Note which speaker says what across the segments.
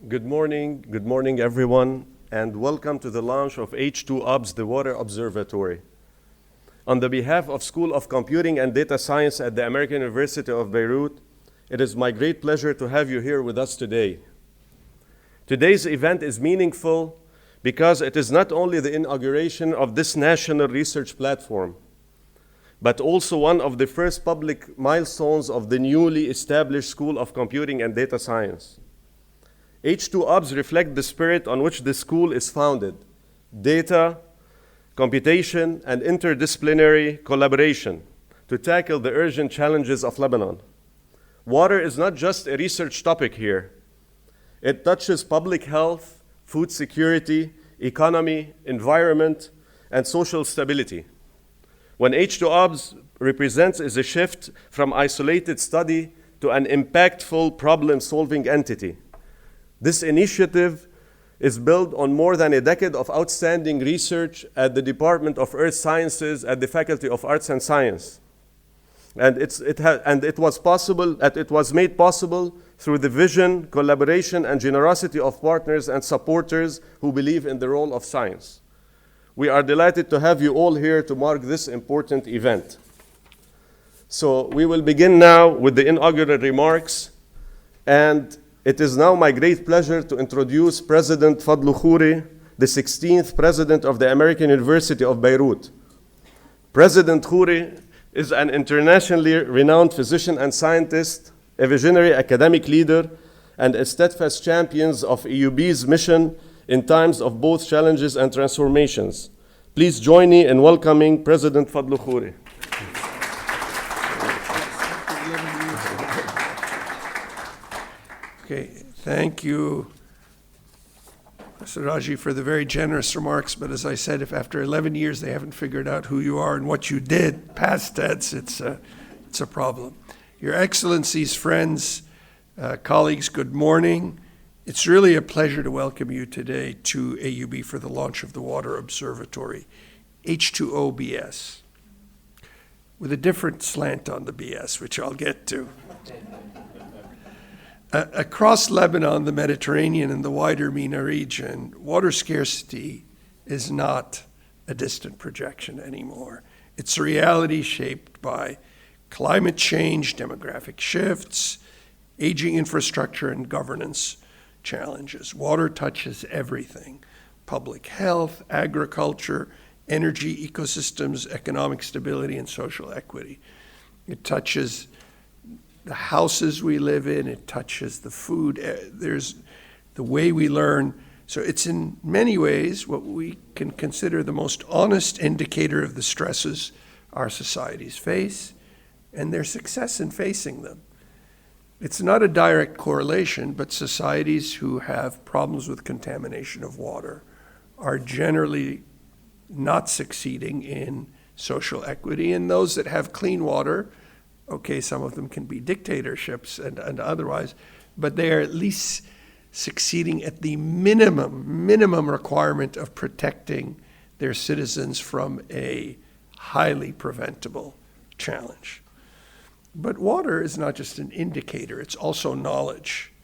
Speaker 1: Good morning everyone, and welcome to the launch of H2Obs, the Water Observatory. On the behalf of School of Computing and Data Science at the American University of Beirut, it is my great pleasure to have you here with us today. Today's event is meaningful because it is not only the inauguration of this national research platform, but also one of the first public milestones of the newly established School of Computing and Data Science. H2Obs reflect the spirit on which the school is founded: data, computation, and interdisciplinary collaboration to tackle the urgent challenges of Lebanon. Water is not just a research topic here. It touches public health, food security, economy, environment, and social stability. When H2Obs represents is a shift from isolated study to an impactful problem-solving entity. This initiative is built on more than a decade of outstanding research at the Department of Earth Sciences at the Faculty of Arts and Science. And it was made possible through the vision, collaboration, and generosity of partners and supporters who believe in the role of science. We are delighted to have you all here to mark this important event. So we will begin now with the inaugural remarks, and it is now my great pleasure to introduce President Fadlu Khouri, the 16th President of the American University of Beirut. President Khouri is an internationally renowned physician and scientist, a visionary academic leader, and a steadfast champion of H2Obs' mission in times of both challenges and transformations. Please join me in welcoming President Fadlu Khouri.
Speaker 2: Okay, thank you, Mr. Raji, for the very generous remarks. But as I said, if after 11 years they haven't figured out who you are and what you did, past tense, it's a problem. Your Excellencies, friends, colleagues, good morning. It's really a pleasure to welcome you today to AUB for the launch of the Water Observatory, H2Obs, with a different slant on the BS, which I'll get to. Across Lebanon, the Mediterranean, and the wider MENA region, water scarcity is not a distant projection anymore. It's a reality shaped by climate change, demographic shifts, aging infrastructure, and governance challenges. Water touches everything: public health, agriculture, energy, ecosystems, economic stability, and social equity. It touches the houses we live in, it touches the food, there's the way we learn. So it's in many ways what we can consider the most honest indicator of the stresses our societies face and their success in facing them. It's not a direct correlation, but societies who have problems with contamination of water are generally not succeeding in social equity, and those that have clean water, okay, some of them can be dictatorships and otherwise, but they are at least succeeding at the minimum requirement of protecting their citizens from a highly preventable challenge. But water is not just an indicator, it's also knowledge.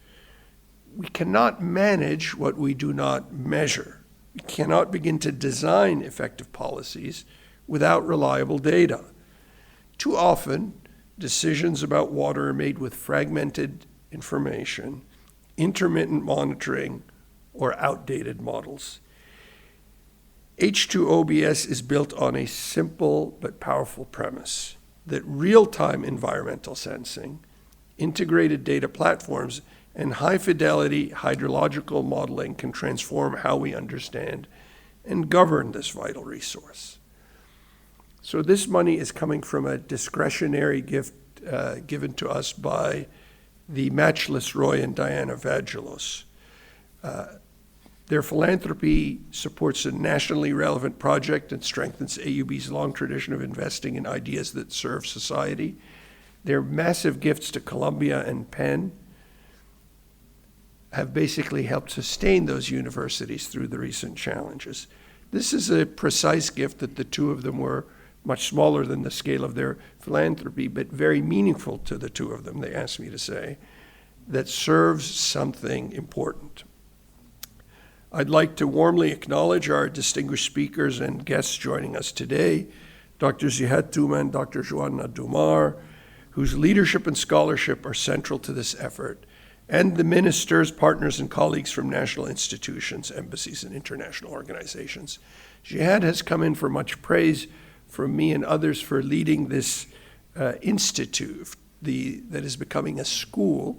Speaker 2: We cannot manage what we do not measure. We cannot begin to design effective policies without reliable data. Too often, decisions about water are made with fragmented information, intermittent monitoring, or outdated models. H2Obs is built on a simple but powerful premise that real-time environmental sensing, integrated data platforms, and high-fidelity hydrological modeling can transform how we understand and govern this vital resource. So this money is coming from a discretionary gift given to us by the matchless Roy and Diana Vagelos. Their philanthropy supports a nationally relevant project and strengthens AUB's long tradition of investing in ideas that serve society. Their massive gifts to Columbia and Penn have basically helped sustain those universities through the recent challenges. This is a precise gift that the two of them were much smaller than the scale of their philanthropy, but very meaningful to the two of them, they asked me to say, that serves something important. I'd like to warmly acknowledge our distinguished speakers and guests joining us today, Dr. Ziad Touman and Dr. Joanna Dumar, whose leadership and scholarship are central to this effort, and the ministers, partners, and colleagues from national institutions, embassies, and international organizations. Ziad has come in for much praise from me and others for leading this institute that is becoming a school,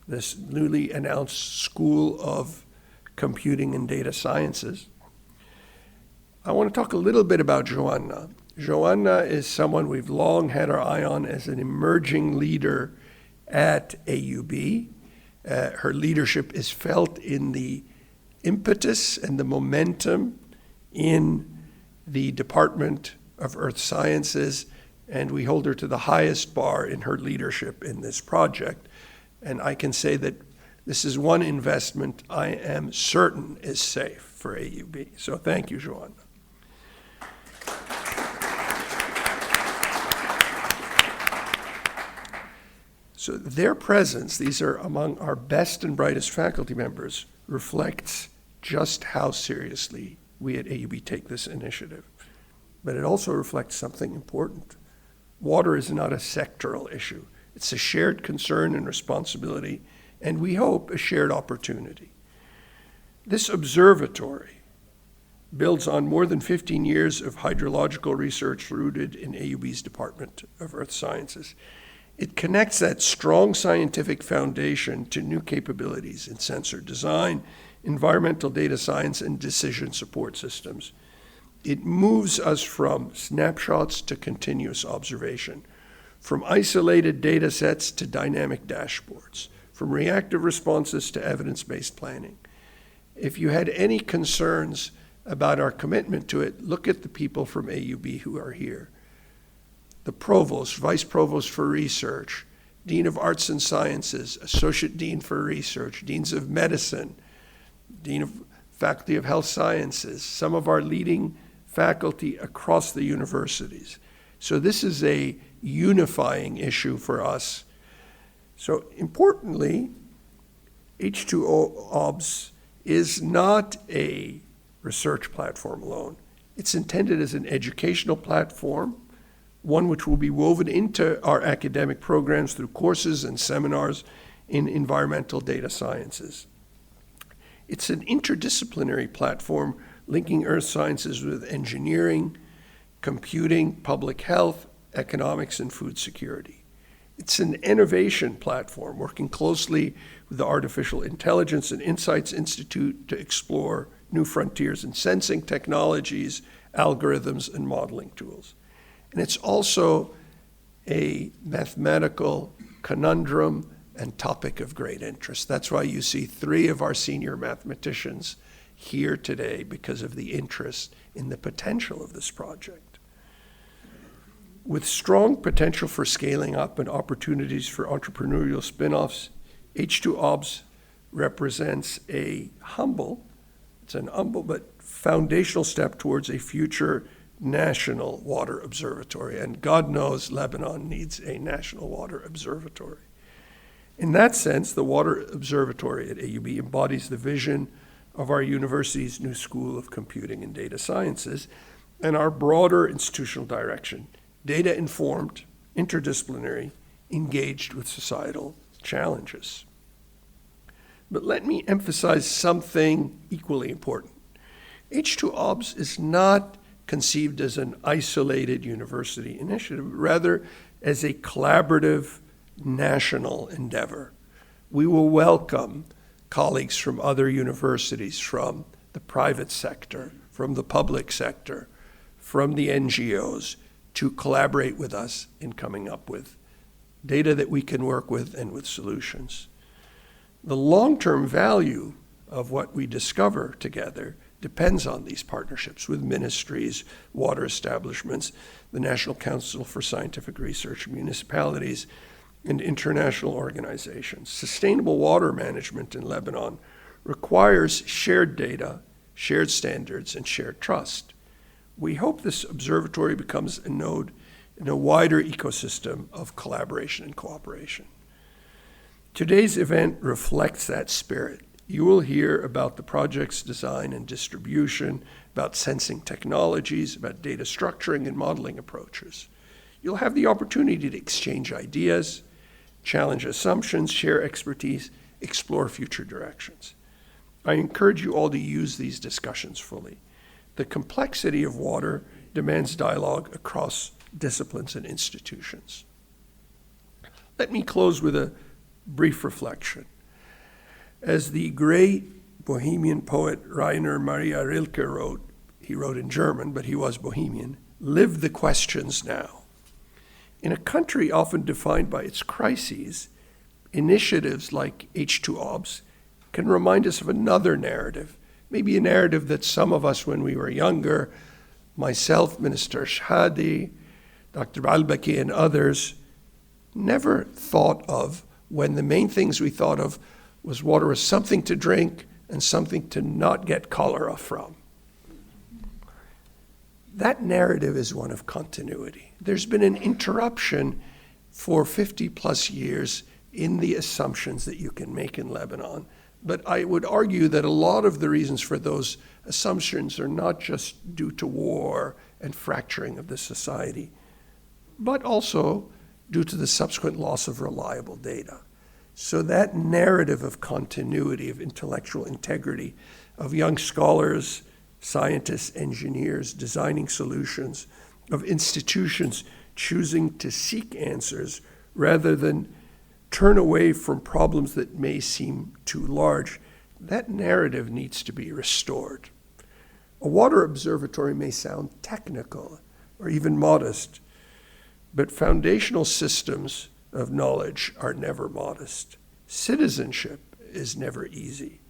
Speaker 2: this newly announced School of Computing and Data Sciences. I want to talk a little bit about Joanna. Joanna is someone we've long had our eye on as an emerging leader at AUB. Her leadership is felt in the impetus and the momentum in the Department of Earth Sciences, and we hold her to the highest bar in her leadership in this project. And I can say that this is one investment I am certain is safe for AUB. So thank you, Joanna. So their presence, these are among our best and brightest faculty members, reflects just how seriously we at AUB take this initiative. But it also reflects something important. Water is not a sectoral issue. It's a shared concern and responsibility, and we hope a shared opportunity. This observatory builds on more than 15 years of hydrological research rooted in AUB's Department of Earth Sciences. It connects that strong scientific foundation to new capabilities in sensor design, environmental data science, and decision support systems. It moves us from snapshots to continuous observation, from isolated data sets to dynamic dashboards, from reactive responses to evidence-based planning. If you had any concerns about our commitment to it, look at the people from AUB who are here. The provost, vice provost for research, dean of arts and sciences, associate dean for research, deans of medicine, dean of faculty of health sciences, some of our leading faculty across the universities. So this is a unifying issue for us. So importantly, H2Obs is not a research platform alone. It's intended as an educational platform, one which will be woven into our academic programs through courses and seminars in environmental data sciences. It's an interdisciplinary platform linking earth sciences with engineering, computing, public health, economics, and food security. It's an innovation platform working closely with the Artificial Intelligence and Insights Institute to explore new frontiers in sensing technologies, algorithms, and modeling tools. And it's also a mathematical conundrum and topic of great interest. That's why you see 3 of our senior mathematicians here today, because of the interest in the potential of this project. With strong potential for scaling up and opportunities for entrepreneurial spin-offs, H2Obs represents an humble but foundational step towards a future national water observatory. And God knows Lebanon needs a national water observatory. In that sense, the Water Observatory at AUB embodies the vision of our university's new School of Computing and Data Sciences and our broader institutional direction, data-informed, interdisciplinary, engaged with societal challenges. But let me emphasize something equally important. H2Obs is not conceived as an isolated university initiative, rather as a collaborative national endeavor. We will welcome colleagues from other universities, from the private sector, from the public sector, from the NGOs, to collaborate with us in coming up with data that we can work with and with solutions. The long-term value of what we discover together depends on these partnerships with ministries, water establishments, the National Council for Scientific Research, municipalities, and international organizations. Sustainable water management in Lebanon requires shared data, shared standards, and shared trust. We hope this observatory becomes a node in a wider ecosystem of collaboration and cooperation. Today's event reflects that spirit. You will hear about the project's design and distribution, about sensing technologies, about data structuring and modeling approaches. You'll have the opportunity to exchange ideas, challenge assumptions, share expertise, explore future directions. I encourage you all to use these discussions fully. The complexity of water demands dialogue across disciplines and institutions. Let me close with a brief reflection. As the great Bohemian poet Rainer Maria Rilke wrote, he wrote in German, but he was Bohemian, live the questions now. In a country often defined by its crises, initiatives like H2Obs can remind us of another narrative, maybe a narrative that some of us when we were younger, myself, Minister Shadi, Dr. Balbaki, and others, never thought of when the main things we thought of was water as something to drink and something to not get cholera from. That narrative is one of continuity. There's been an interruption for 50 plus years in the assumptions that you can make in Lebanon. But I would argue that a lot of the reasons for those assumptions are not just due to war and fracturing of the society, but also due to the subsequent loss of reliable data. So that narrative of continuity, of intellectual integrity, of young scholars, scientists, engineers designing solutions, of institutions choosing to seek answers rather than turn away from problems that may seem too large, that narrative needs to be restored. A water observatory may sound technical or even modest, but foundational systems of knowledge are never modest. Citizenship is never easy.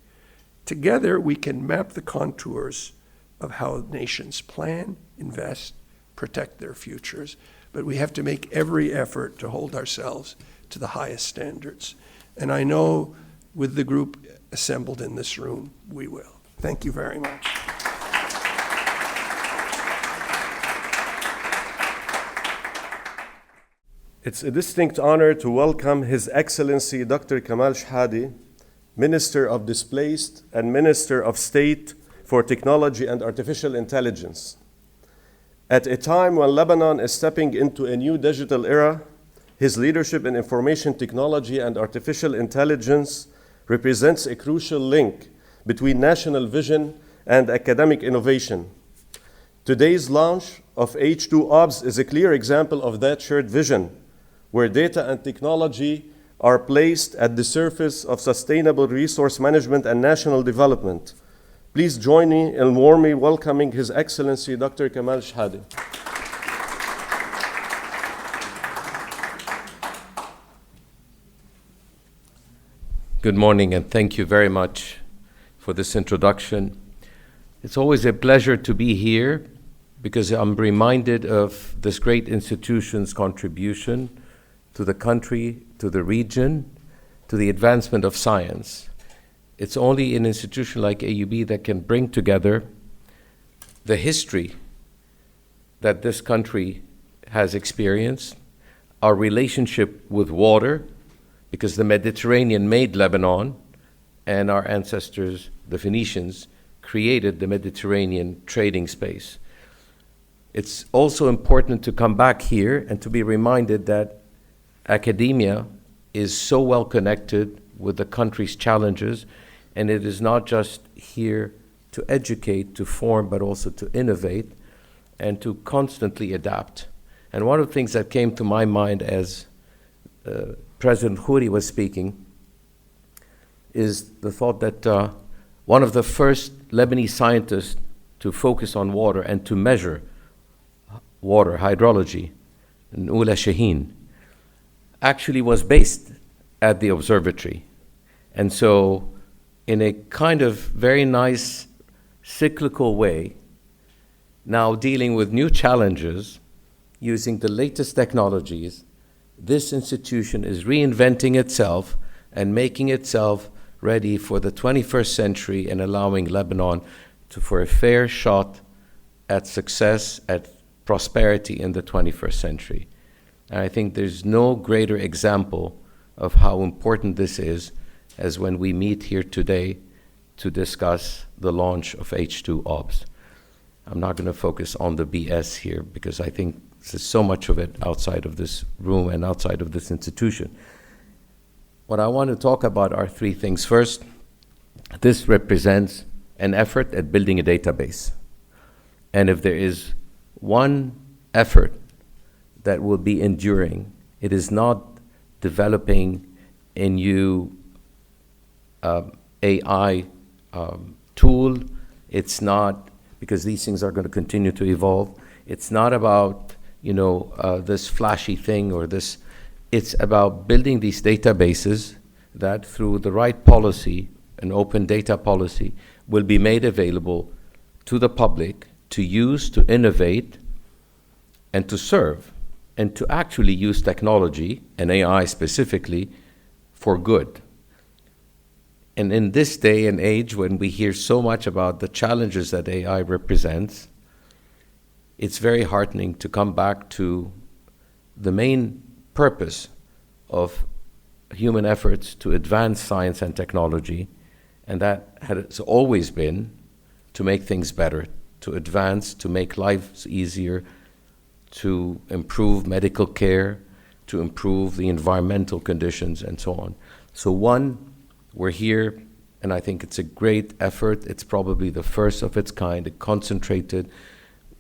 Speaker 2: Together, we can map the contours of how nations plan, invest, protect their futures, but we have to make every effort to hold ourselves to the highest standards. And I know with the group assembled in this room, we will. Thank you very much.
Speaker 1: It's a distinct honor to welcome His Excellency Dr. Kamal Shhadi, Minister of Displaced and Minister of State for Technology and Artificial Intelligence. At a time when Lebanon is stepping into a new digital era, his leadership in information technology and artificial intelligence represents a crucial link between national vision and academic innovation. Today's launch of H2Obs is a clear example of that shared vision, where data and technology are placed at the surface of sustainable resource management and national development. Please join me in warmly welcoming His Excellency Dr. Kamal Shhadi.
Speaker 3: Good morning, and thank you very much for this introduction. It's always a pleasure to be here because I'm reminded of this great institution's contribution to the country, to the region, to the advancement of science. It's only an institution like AUB that can bring together the history that this country has experienced, our relationship with water, because the Mediterranean made Lebanon, and our ancestors, the Phoenicians, created the Mediterranean trading space. It's also important to come back here and to be reminded that academia is so well connected with the country's challenges, and it is not just here to educate, to form, but also to innovate and to constantly adapt. And one of the things that came to my mind as President Khoury was speaking is the thought that one of the first Lebanese scientists to focus on water and to measure water, hydrology, Oula Shaheen, actually was based at the observatory. And so in a kind of very nice cyclical way, now dealing with new challenges, using the latest technologies, this institution is reinventing itself and making itself ready for the 21st century and allowing Lebanon for a fair shot at success, at prosperity in the 21st century. And I think there's no greater example of how important this is as when we meet here today to discuss the launch of H2Obs. I'm not going to focus on the BS here because I think there's so much of it outside of this room and outside of this institution. What I want to talk about are three things. First, this represents an effort at building a database. And if there is one effort that will be enduring, it is not developing a new AI tool. It's not, because these things are going to continue to evolve. It's not about, this flashy thing or this. It's about building these databases that through the right policy, an open data policy, will be made available to the public to use, to innovate, and to serve, and to actually use technology, and AI specifically, for good. And in this day and age, when we hear so much about the challenges that AI represents, it's very heartening to come back to the main purpose of human efforts to advance science and technology, and that has always been to make things better, to advance, to make lives easier, to improve medical care, to improve the environmental conditions, and so on. So one, we're here, and I think it's a great effort. It's probably the first of its kind, a concentrated,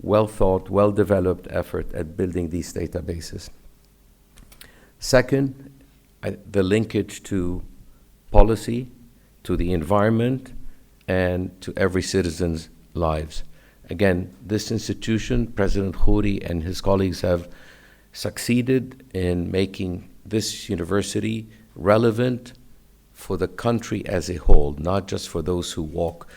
Speaker 3: well-thought, well-developed effort at building these databases. Second, the linkage to policy, to the environment, and to every citizen's lives. Again, this institution, President Khoury and his colleagues have succeeded in making this university relevant for the country as a whole, not just for those who walk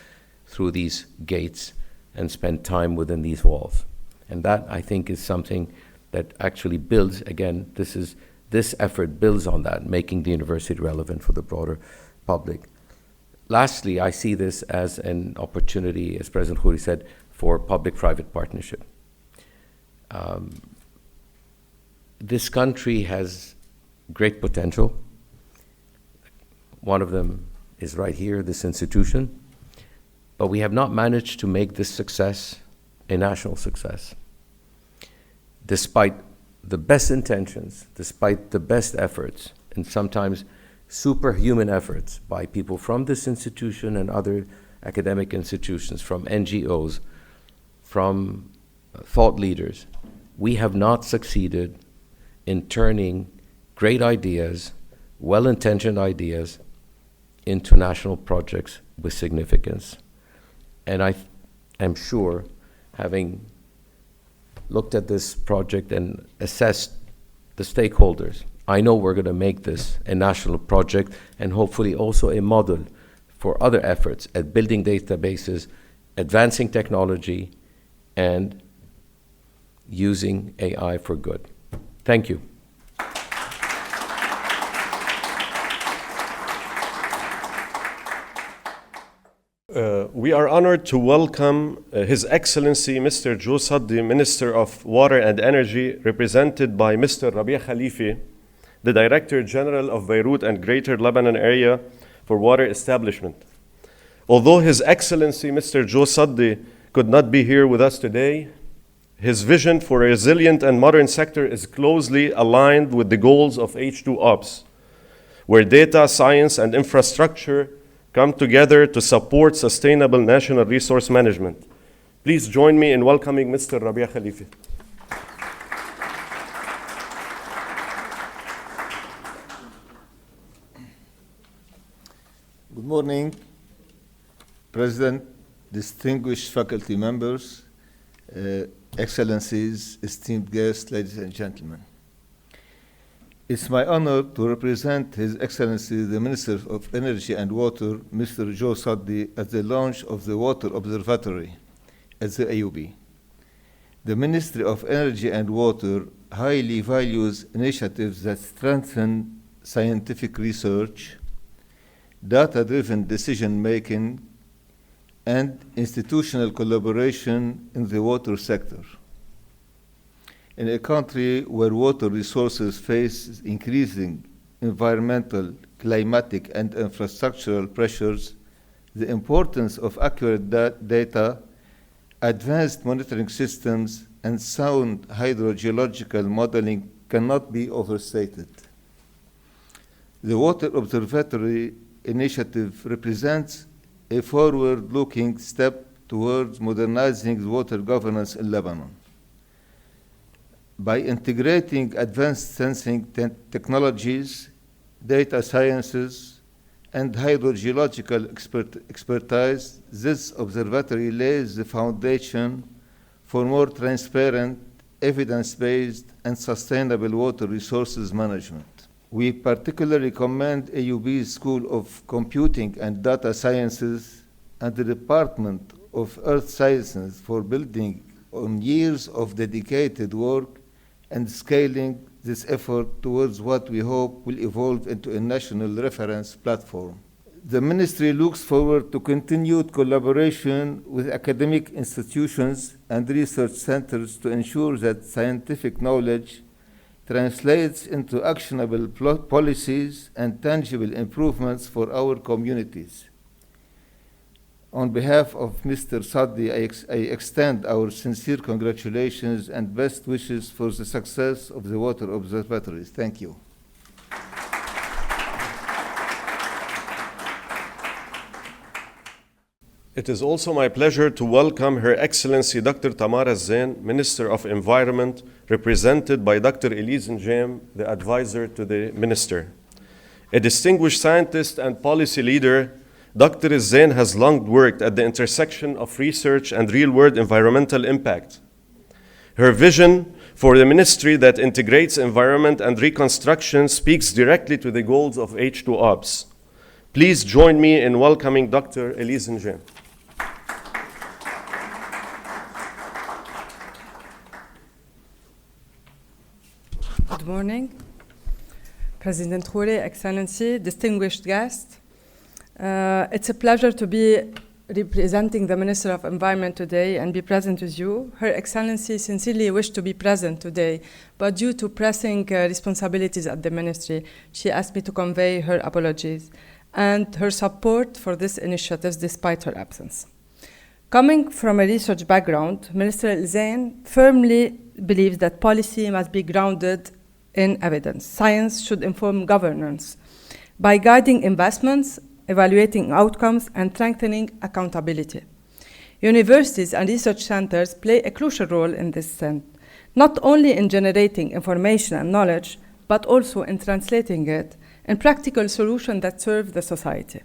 Speaker 3: through these gates and spend time within these walls. And that, I think, is something that actually builds, again, this effort builds on that, making the university relevant for the broader public. Lastly, I see this as an opportunity, as President Khoury said, for public-private partnership. This country has great potential. One of them is right here, this institution. But we have not managed to make this success a national success. Despite the best intentions, despite the best efforts, and sometimes superhuman efforts by people from this institution and other academic institutions, from NGOs, from thought leaders, we have not succeeded in turning great ideas, well-intentioned ideas, into national projects with significance. And I am sure, having looked at this project and assessed the stakeholders, I know we're going to make this a national project and hopefully also a model for other efforts at building databases, advancing technology, and using AI for good. Thank you.
Speaker 1: We are honored to welcome His Excellency Mr. Joe Saddi, Minister of Water and Energy, represented by Mr. Rabia Khalifi, the Director General of Beirut and Greater Lebanon Area for Water Establishment. Although His Excellency Mr. Joe Saddi could not be here with us today, his vision for a resilient and modern sector is closely aligned with the goals of H2Obs, where data, science, and infrastructure come together to support sustainable national resource management. Please join me in welcoming Mr. Rabia Khalifi.
Speaker 4: Good morning, President, distinguished faculty members, Excellencies, esteemed guests, ladies and gentlemen. It's my honor to represent His Excellency, the Minister of Energy and Water, Mr. Joe Saddi, at the launch of the Water Observatory at the AUB. The Ministry of Energy and Water highly values initiatives that strengthen scientific research, data-driven decision-making, and institutional collaboration in the water sector. In a country where water resources face increasing environmental, climatic, and infrastructural pressures, The importance of accurate data, advanced monitoring systems, and sound hydrogeological modeling cannot be overstated. The Water Observatory initiative represents a forward-looking step towards modernizing water governance in Lebanon. By integrating advanced sensing technologies, data sciences, and hydrogeological expertise, this observatory lays the foundation for more transparent, evidence-based, and sustainable water resources management. We particularly commend AUB's School of Computing and Data Sciences and the Department of Earth Sciences for building on years of dedicated work and scaling this effort towards what we hope will evolve into a national reference platform. The ministry looks forward to continued collaboration with academic institutions and research centers to ensure that scientific knowledge translates into actionable policies and tangible improvements for our communities. On behalf of Mr. Saddi, I extend our sincere congratulations and best wishes for the success of the Water Observatories. Thank you.
Speaker 1: It is also my pleasure to welcome Her Excellency Dr. Tamara Zain, Minister of Environment, represented by Dr. Elise Njem, the advisor to the Minister. A distinguished scientist and policy leader, Dr. Zain has long worked at the intersection of research and real-world environmental impact. Her vision for the ministry that integrates environment and reconstruction speaks directly to the goals of H2Obs. Please join me in welcoming Dr. Elise Njem.
Speaker 5: Good morning, President Khouri, Excellency, distinguished guests. It's a pleasure to be representing the Minister of Environment today and be present with you. Her Excellency sincerely wished to be present today, but due to pressing responsibilities at the Ministry, she asked me to convey her apologies and her support for this initiative despite her absence. Coming from a research background, Minister Zain firmly believes that policy must be grounded in evidence. Science should inform governance by guiding investments, evaluating outcomes, and strengthening accountability. Universities and research centers play a crucial role in this sense, not only in generating information and knowledge, but also in translating it in practical solutions that serve the society.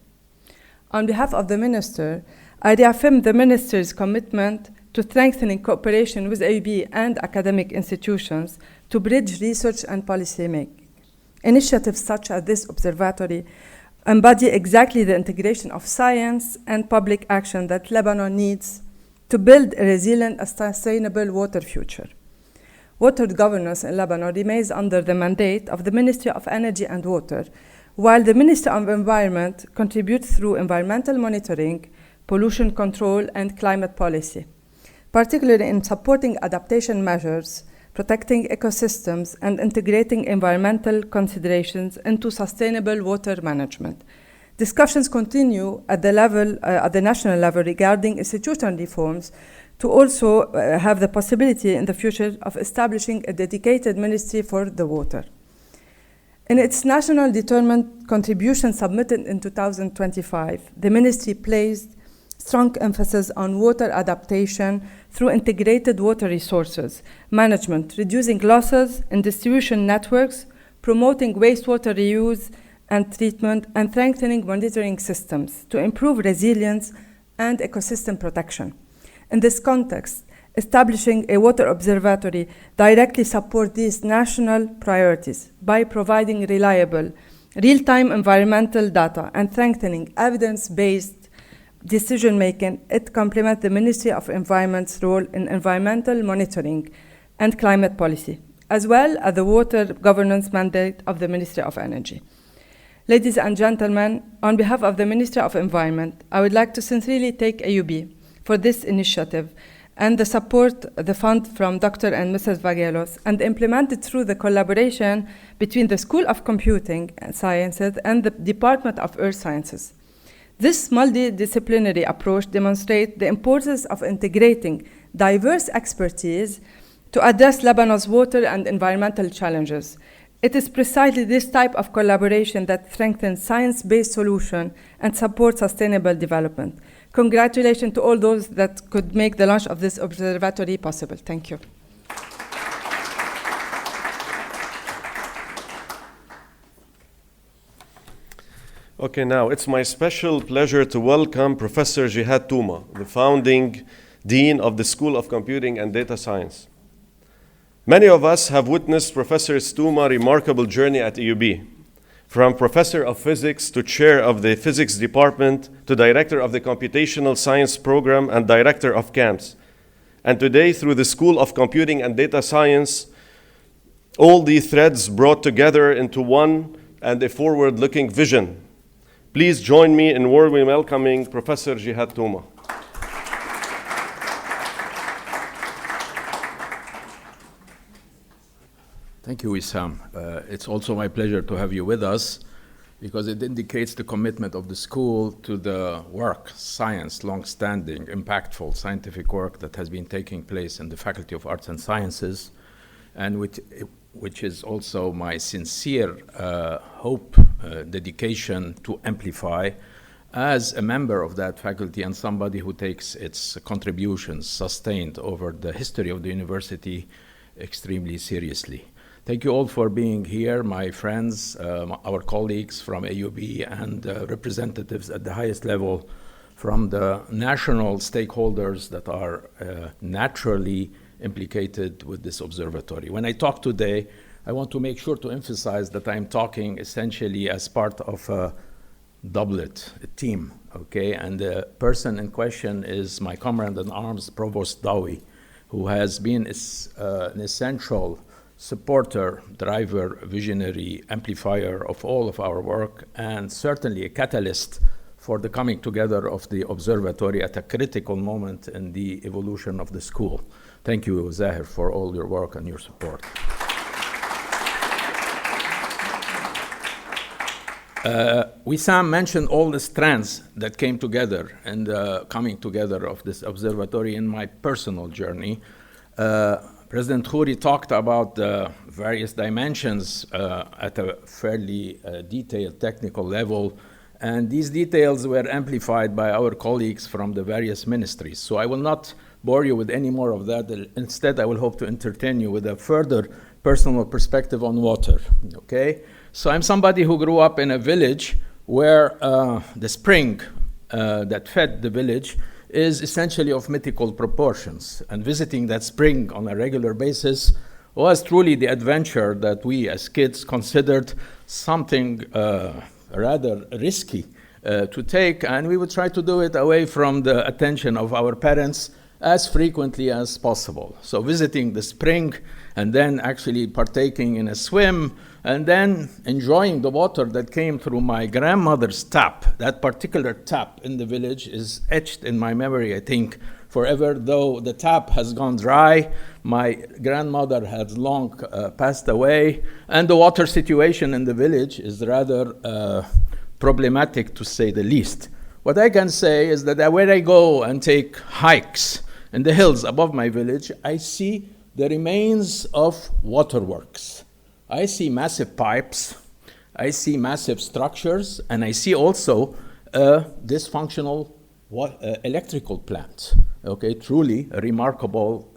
Speaker 5: On behalf of the Minister, I reaffirm the Minister's commitment to strengthening cooperation with AUB and academic institutions to bridge research and policy making. Initiatives such as this observatory embody exactly the integration of science and public action that Lebanon needs to build a resilient and sustainable water future. Water governance in Lebanon remains under the mandate of the Ministry of Energy and Water, while the Ministry of Environment contributes through environmental monitoring, pollution control, and climate policy, particularly in supporting adaptation measures, protecting ecosystems, and integrating environmental considerations into sustainable water management. Discussions continue at the national level regarding institutional reforms to also have the possibility in the future of establishing a dedicated ministry for the water. In its national determined contribution submitted in 2025, the ministry placed strong emphasis on water adaptation through integrated water resources management, reducing losses in distribution networks, promoting wastewater reuse and treatment, and strengthening monitoring systems to improve resilience and ecosystem protection. In this context, establishing a water observatory directly supports these national priorities by providing reliable, real-time environmental data and strengthening evidence-based decision-making. It complements the Ministry of Environment's role in environmental monitoring and climate policy, as well as the water governance mandate of the Ministry of Energy. Ladies and gentlemen, on behalf of the Ministry of Environment, I would like to sincerely thank AUB for this initiative and the support the fund from Dr. and Mrs. Vagelos, and implemented through the collaboration between the School of Computing and Sciences and the Department of Earth Sciences. This multidisciplinary approach demonstrates the importance of integrating diverse expertise to address Lebanon's water and environmental challenges. It is precisely this type of collaboration that strengthens science-based solutions and supports sustainable development. Congratulations to all those that could make the launch of this observatory possible. Thank you.
Speaker 1: Okay, now it's my special pleasure to welcome Professor Jihad Touma, the founding Dean of the School of Computing and Data Science. Many of us have witnessed Professor Touma's remarkable journey at EUB, from Professor of Physics to Chair of the Physics Department to Director of the Computational Science Program and Director of Camps. And today, through the School of Computing and Data Science, all these threads brought together into one and a forward-looking vision. Please join me in warmly welcoming Professor Jihad Touma.
Speaker 6: Thank you, Wissam. It's also my pleasure to have you with us because it indicates the commitment of the school to the work, science, long-standing, impactful scientific work that has been taking place in the Faculty of Arts and Sciences, and which is also my sincere hope, dedication to amplify as a member of that faculty and somebody who takes its contributions sustained over the history of the university extremely seriously. Thank you all for being here, my friends, our colleagues from AUB, and representatives at the highest level from the national stakeholders that are naturally implicated with this observatory. When I talk today, I want to make sure to emphasize that I'm talking essentially as part of a doublet, a team, okay? And the person in question is my comrade in arms, Provost Dawi, who has been an essential supporter, driver, visionary, amplifier of all of our work, and certainly a catalyst for the coming together of the observatory at a critical moment in the evolution of the school. Thank you, Zahir, for all your work and your support. Wissam mentioned all the strands that came together and coming together of this observatory in my personal journey. President Khoury talked about the various dimensions at a fairly detailed technical level, and these details were amplified by our colleagues from the various ministries. So I will not bore you with any more of that. Instead, I will hope to entertain you with a further personal perspective on water, okay? So I'm somebody who grew up in a village where the spring that fed the village is essentially of mythical proportions. And visiting that spring on a regular basis was truly the adventure that we as kids considered something rather risky to take. And we would try to do it away from the attention of our parents as frequently as possible. So visiting the spring and then actually partaking in a swim and then enjoying the water that came through my grandmother's tap. That particular tap in the village is etched in my memory, I think, forever. Though the tap has gone dry, my grandmother has long passed away, and the water situation in the village is rather problematic, to say the least. What I can say is that when I go and take hikes in the hills above my village, I see the remains of waterworks. I see massive pipes, I see massive structures, and I see also a dysfunctional electrical plant. Okay, truly a remarkable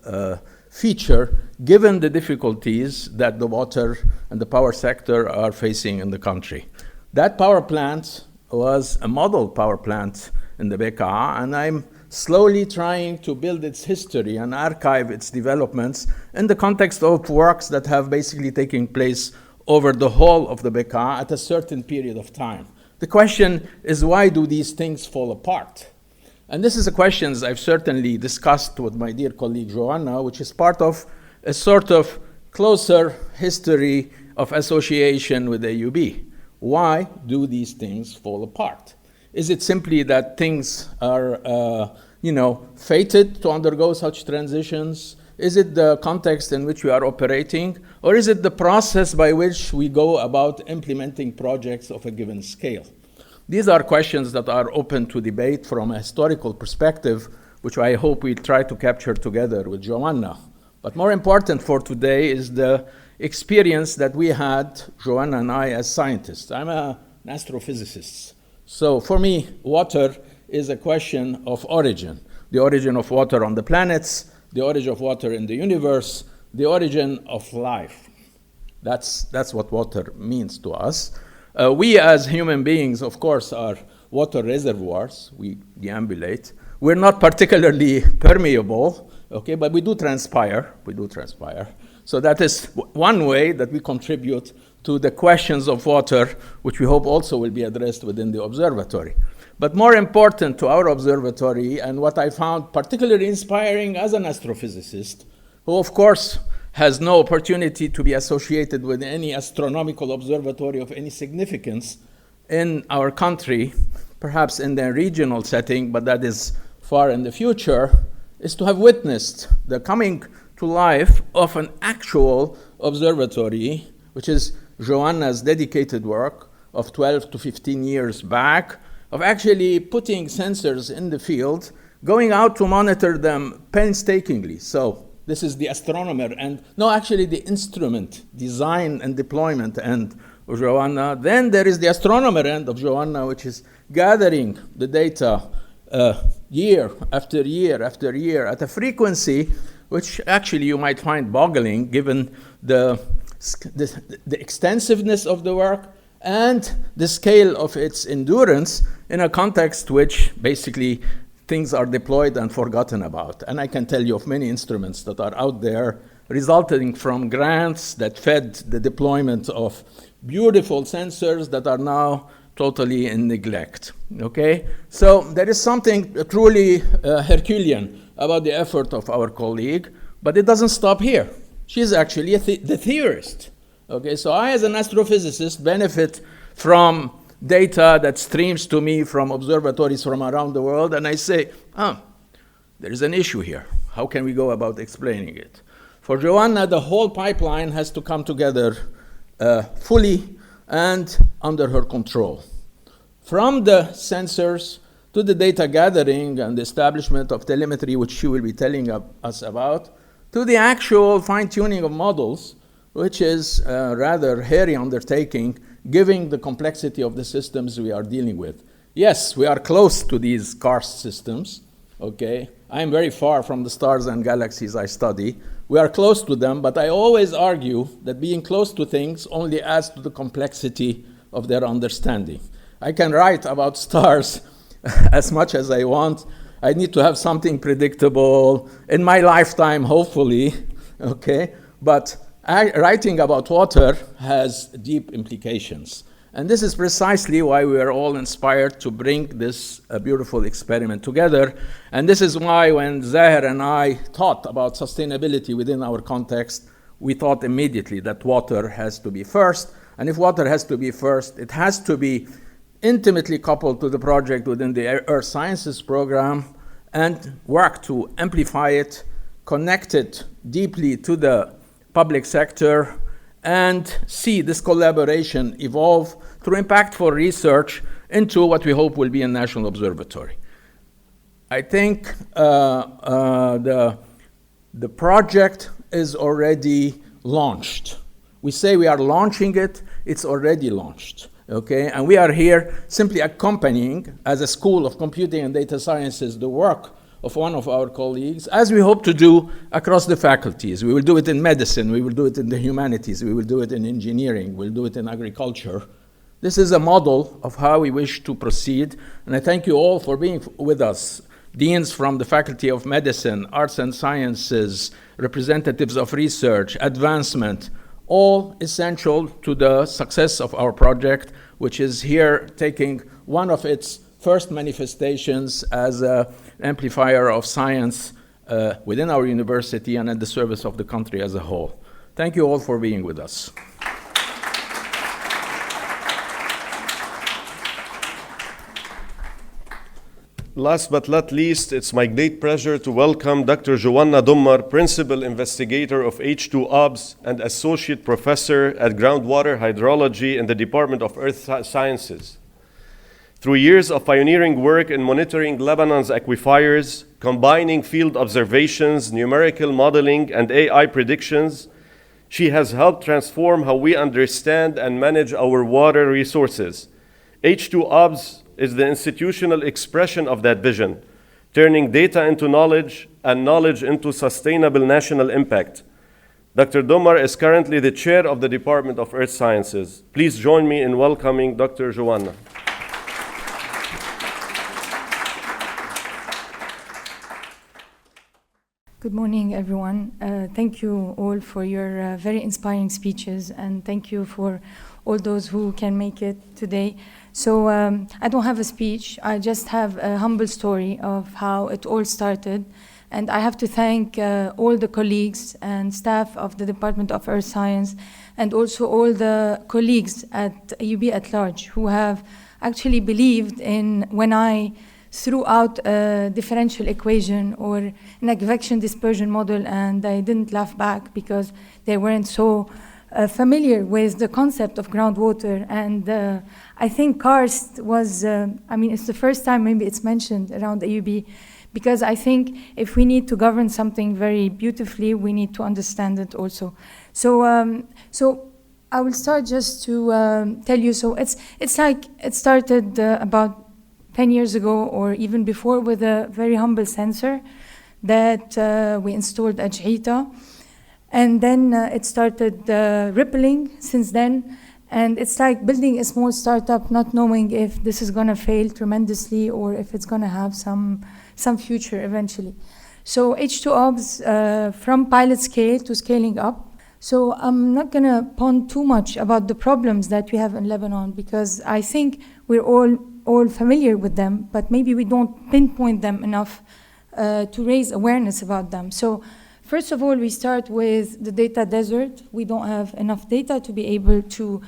Speaker 6: feature given the difficulties that the water and the power sector are facing in the country. That power plant was a model power plant in the Bekaa, and I'm slowly trying to build its history and archive its developments in the context of works that have basically taken place over the whole of the Bekaa at a certain period of time. The question is, why do these things fall apart? And this is a question I've certainly discussed with my dear colleague Joanna, which is part of a sort of closer history of association with AUB. Why do these things fall apart? Is it simply that things are, fated to undergo such transitions? Is it the context in which we are operating? Or is it the process by which we go about implementing projects of a given scale? These are questions that are open to debate from a historical perspective, which I hope we try to capture together with Joanna. But more important for today is the experience that we had, Joanna and I, as scientists. I'm an astrophysicist. So for me, water is a question of origin. The origin of water on the planets, the origin of water in the universe, the origin of life. That's what water means to us. We as human beings, of course, are water reservoirs. We deambulate. We're not particularly permeable, okay, but we do transpire. So that is one way that we contribute to the questions of water, which we hope also will be addressed within the observatory. But more important to our observatory, and what I found particularly inspiring as an astrophysicist, who of course has no opportunity to be associated with any astronomical observatory of any significance in our country, perhaps in the regional setting, but that is far in the future, is to have witnessed the coming to life of an actual observatory, which is Joanna's dedicated work of 12 to 15 years back, of actually putting sensors in the field, going out to monitor them painstakingly. So this is the astronomer and, no, actually the instrument design and deployment end of Joanna. Then there is the astronomer end of Joanna, which is gathering the data year after year after year at a frequency which actually you might find boggling given the extensiveness of the work and the scale of its endurance in a context which basically things are deployed and forgotten about. And I can tell you of many instruments that are out there resulting from grants that fed the deployment of beautiful sensors that are now totally in neglect, okay? So there is something truly Herculean about the effort of our colleague, but it doesn't stop here. She's actually the theorist, okay? So I, as an astrophysicist, benefit from data that streams to me from observatories from around the world, and I say, there is an issue here. How can we go about explaining it? For Joanna, the whole pipeline has to come together fully and under her control. From the sensors to the data gathering and the establishment of telemetry, which she will be telling us about, to the actual fine-tuning of models, which is a rather hairy undertaking, given the complexity of the systems we are dealing with. Yes, we are close to these karst systems, okay? I'm very far from the stars and galaxies I study. We are close to them, but I always argue that being close to things only adds to the complexity of their understanding. I can write about stars as much as I want. I need to have something predictable in my lifetime, hopefully, okay? But writing about water has deep implications. And this is precisely why we are all inspired to bring this beautiful experiment together. And this is why when Zahir and I thought about sustainability within our context, we thought immediately that water has to be first. And if water has to be first, it has to be intimately coupled to the project within the Earth Sciences program and work to amplify it, connect it deeply to the public sector, and see this collaboration evolve through impactful research into what we hope will be a national observatory. I think the project is already launched. We say we are launching it, it's already launched, okay? And we are here simply accompanying, as a School of Computing and Data Sciences, the work of one of our colleagues, as we hope to do across the faculties. We will do it in medicine, we will do it in the humanities, we will do it in engineering, we'll do it in agriculture. This is a model of how we wish to proceed, and I thank you all for being with us. Deans from the Faculty of Medicine, Arts and Sciences, representatives of research, advancement, all essential to the success of our project, which is here taking one of its first manifestations as an amplifier of science within our university and at the service of the country as a whole. Thank you all for being with us.
Speaker 1: Last but not least, it's my great pleasure to welcome Dr. Joanna Dummar, Principal Investigator of H2Obs and Associate Professor at Groundwater Hydrology in the Department of Earth Sciences. Through years of pioneering work in monitoring Lebanon's aquifers, combining field observations, numerical modeling, and AI predictions, she has helped transform how we understand and manage our water resources. H2Obs is the institutional expression of that vision, turning data into knowledge and knowledge into sustainable national impact. Dr. Domar is currently the chair of the Department of Earth Sciences. Please join me in welcoming Dr. Joanna.
Speaker 7: Good morning, everyone. Thank you all for your very inspiring speeches, and thank you for all those who can make it today. So I don't have a speech. I just have a humble story of how it all started. And I have to thank all the colleagues and staff of the Department of Earth Science, and also all the colleagues at AUB at large who have actually believed in when I threw out a differential equation or an advection dispersion model, and I didn't laugh back because they weren't so familiar with the concept of groundwater. And I think karst was, it's the first time maybe it's mentioned around AUB, because I think if we need to govern something very beautifully, we need to understand it also. So I will start just to tell you, so it's like it started about 10 years ago or even before with a very humble sensor that we installed at Jhita. And then it started rippling since then. And it's like building a small startup, not knowing if this is gonna fail tremendously or if it's gonna have some future eventually. So H2Obs from pilot scale to scaling up. So I'm not gonna pond too much about the problems that we have in Lebanon, because I think we're all familiar with them, but maybe we don't pinpoint them enough to raise awareness about them. So first of all, we start with the data desert. We don't have enough data to be able to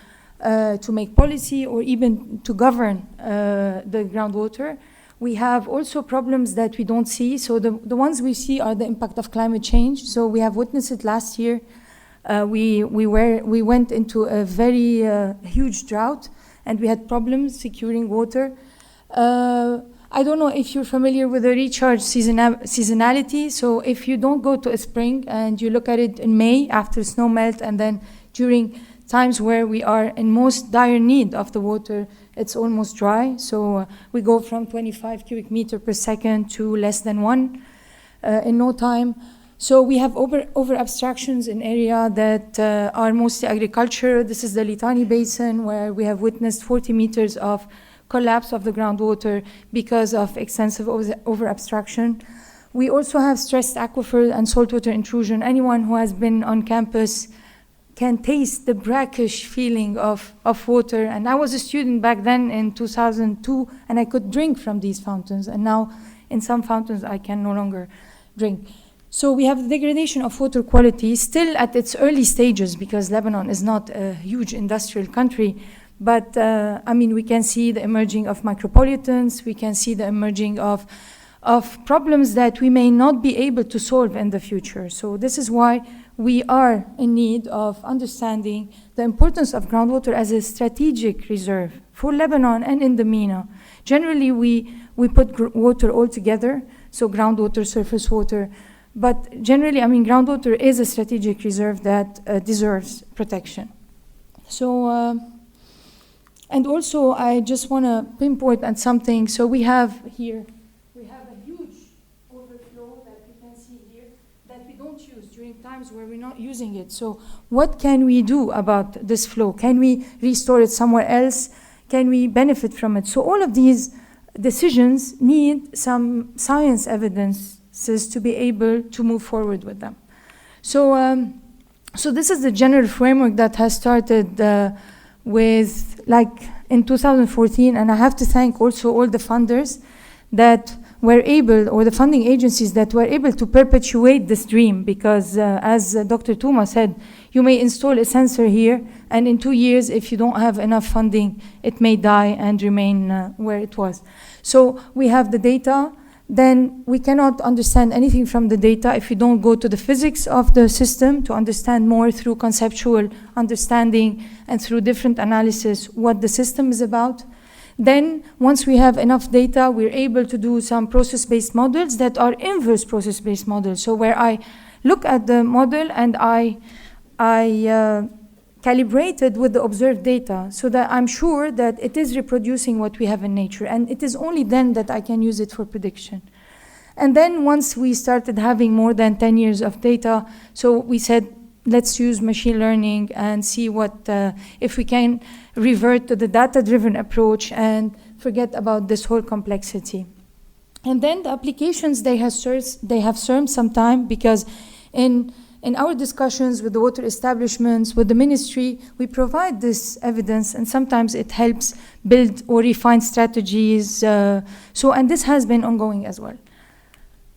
Speaker 7: make policy or even to govern the groundwater. We have also problems that we don't see. So the ones we see are the impact of climate change. So we have witnessed it last year. We went into a very huge drought, and we had problems securing water. I don't know if you're familiar with the recharge seasonality. So if you don't go to a spring and you look at it in May after snow melt, and then during times where we are in most dire need of the water, it's almost dry. So we go from 25 cubic meter per second to less than 1 in no time. So we have over abstractions in area that are mostly agriculture. This is the Litani Basin, where we have witnessed 40 meters of collapse of the groundwater because of extensive over abstraction. We also have stressed aquifer and saltwater intrusion. Anyone who has been on campus can taste the brackish feeling of water. And I was a student back then in 2002, and I could drink from these fountains. And now in some fountains I can no longer drink. So we have the degradation of water quality still at its early stages, because Lebanon is not a huge industrial country. But we can see the emerging of micropollutants. We can see the emerging of problems that we may not be able to solve in the future. So this is why we are in need of understanding the importance of groundwater as a strategic reserve for Lebanon and in the MENA. Generally, we put water all together, so groundwater, surface water. But generally, groundwater is a strategic reserve that deserves protection. So, and also, I just want to pinpoint at something. So we have here, we have a huge overflow that we can see here that we don't use during times where we're not using it. So what can we do about this flow? Can we restore it somewhere else? Can we benefit from it? So all of these decisions need some science evidences to be able to move forward with them. So, so this is the general framework that has started with, like, in 2014, and I have to thank also all the funders that were able, or the funding agencies that were able to perpetuate this dream, because as Dr. Touma said, you may install a sensor here, and in 2 years, if you don't have enough funding, it may die and remain where it was. So we have the data. Then we cannot understand anything from the data if you don't go to the physics of the system to understand more through conceptual understanding and through different analysis what the system is about. Then, once we have enough data, we're able to do some process-based models that are inverse process-based models. So where I look at the model and I calibrate it with the observed data so that I'm sure that it is reproducing what we have in nature. And it is only then that I can use it for prediction. And then once we started having more than 10 years of data, so we said, let's use machine learning and see what, if we can revert to the data-driven approach and forget about this whole complexity. And then the applications, they have served some time, because in our discussions with the water establishments, with the ministry, we provide this evidence, and sometimes it helps build or refine strategies. And this has been ongoing as well.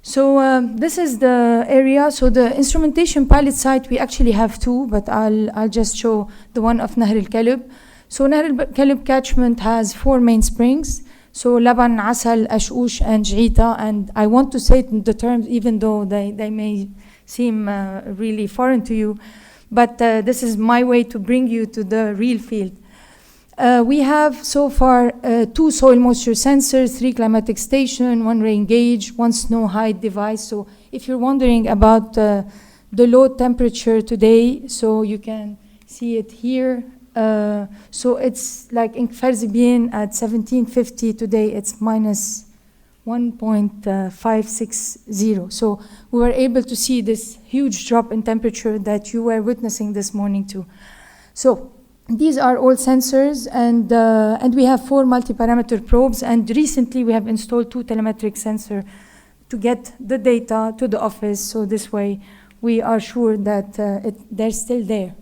Speaker 7: So this is the area. So the instrumentation pilot site, we actually have two, but I'll just show the one of Nahr al-Kalb. So Nahr al-Kalb catchment has 4 main springs. So Laban, Asal, Ash'ush, and J'ita. And I want to say the terms, even though they may seem really foreign to you, but this is my way to bring you to the real field. We have so far 2 soil moisture sensors, 3 climatic station, 1 rain gauge, 1 snow height device. So if you're wondering about the low temperature today, so you can see it here. So it's like in Kfarzibien at 1750 today, it's minus 1.560. So we were able to see this huge drop in temperature that you were witnessing this morning too. So these are all sensors, and we have 4 multi-parameter probes, and recently we have installed 2 telemetric sensors to get the data to the office, so this way we are sure that they're still there.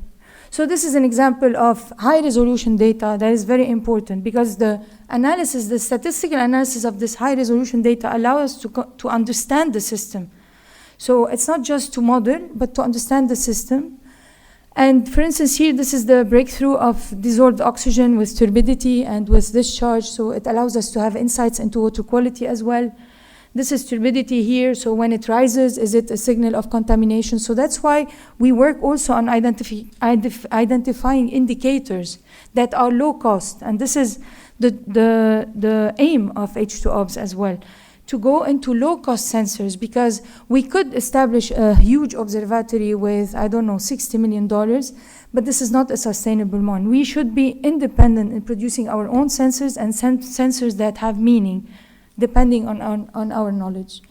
Speaker 7: So this is an example of high-resolution data that is very important, because the analysis, the statistical analysis of this high-resolution data allow us to understand the system. So it's not just to model, but to understand the system. And for instance, here, this is the breakthrough of dissolved oxygen with turbidity and with discharge. So it allows us to have insights into water quality as well. This is turbidity here. So when it rises, is it a signal of contamination? So that's why we work also on identifying indicators that are low cost. And this is the aim of H2Obs as well, to go into low-cost sensors, because we could establish a huge observatory with, I don't know, $60 million, but this is not a sustainable one. We should be independent in producing our own sensors, and sensors that have meaning, depending on our knowledge.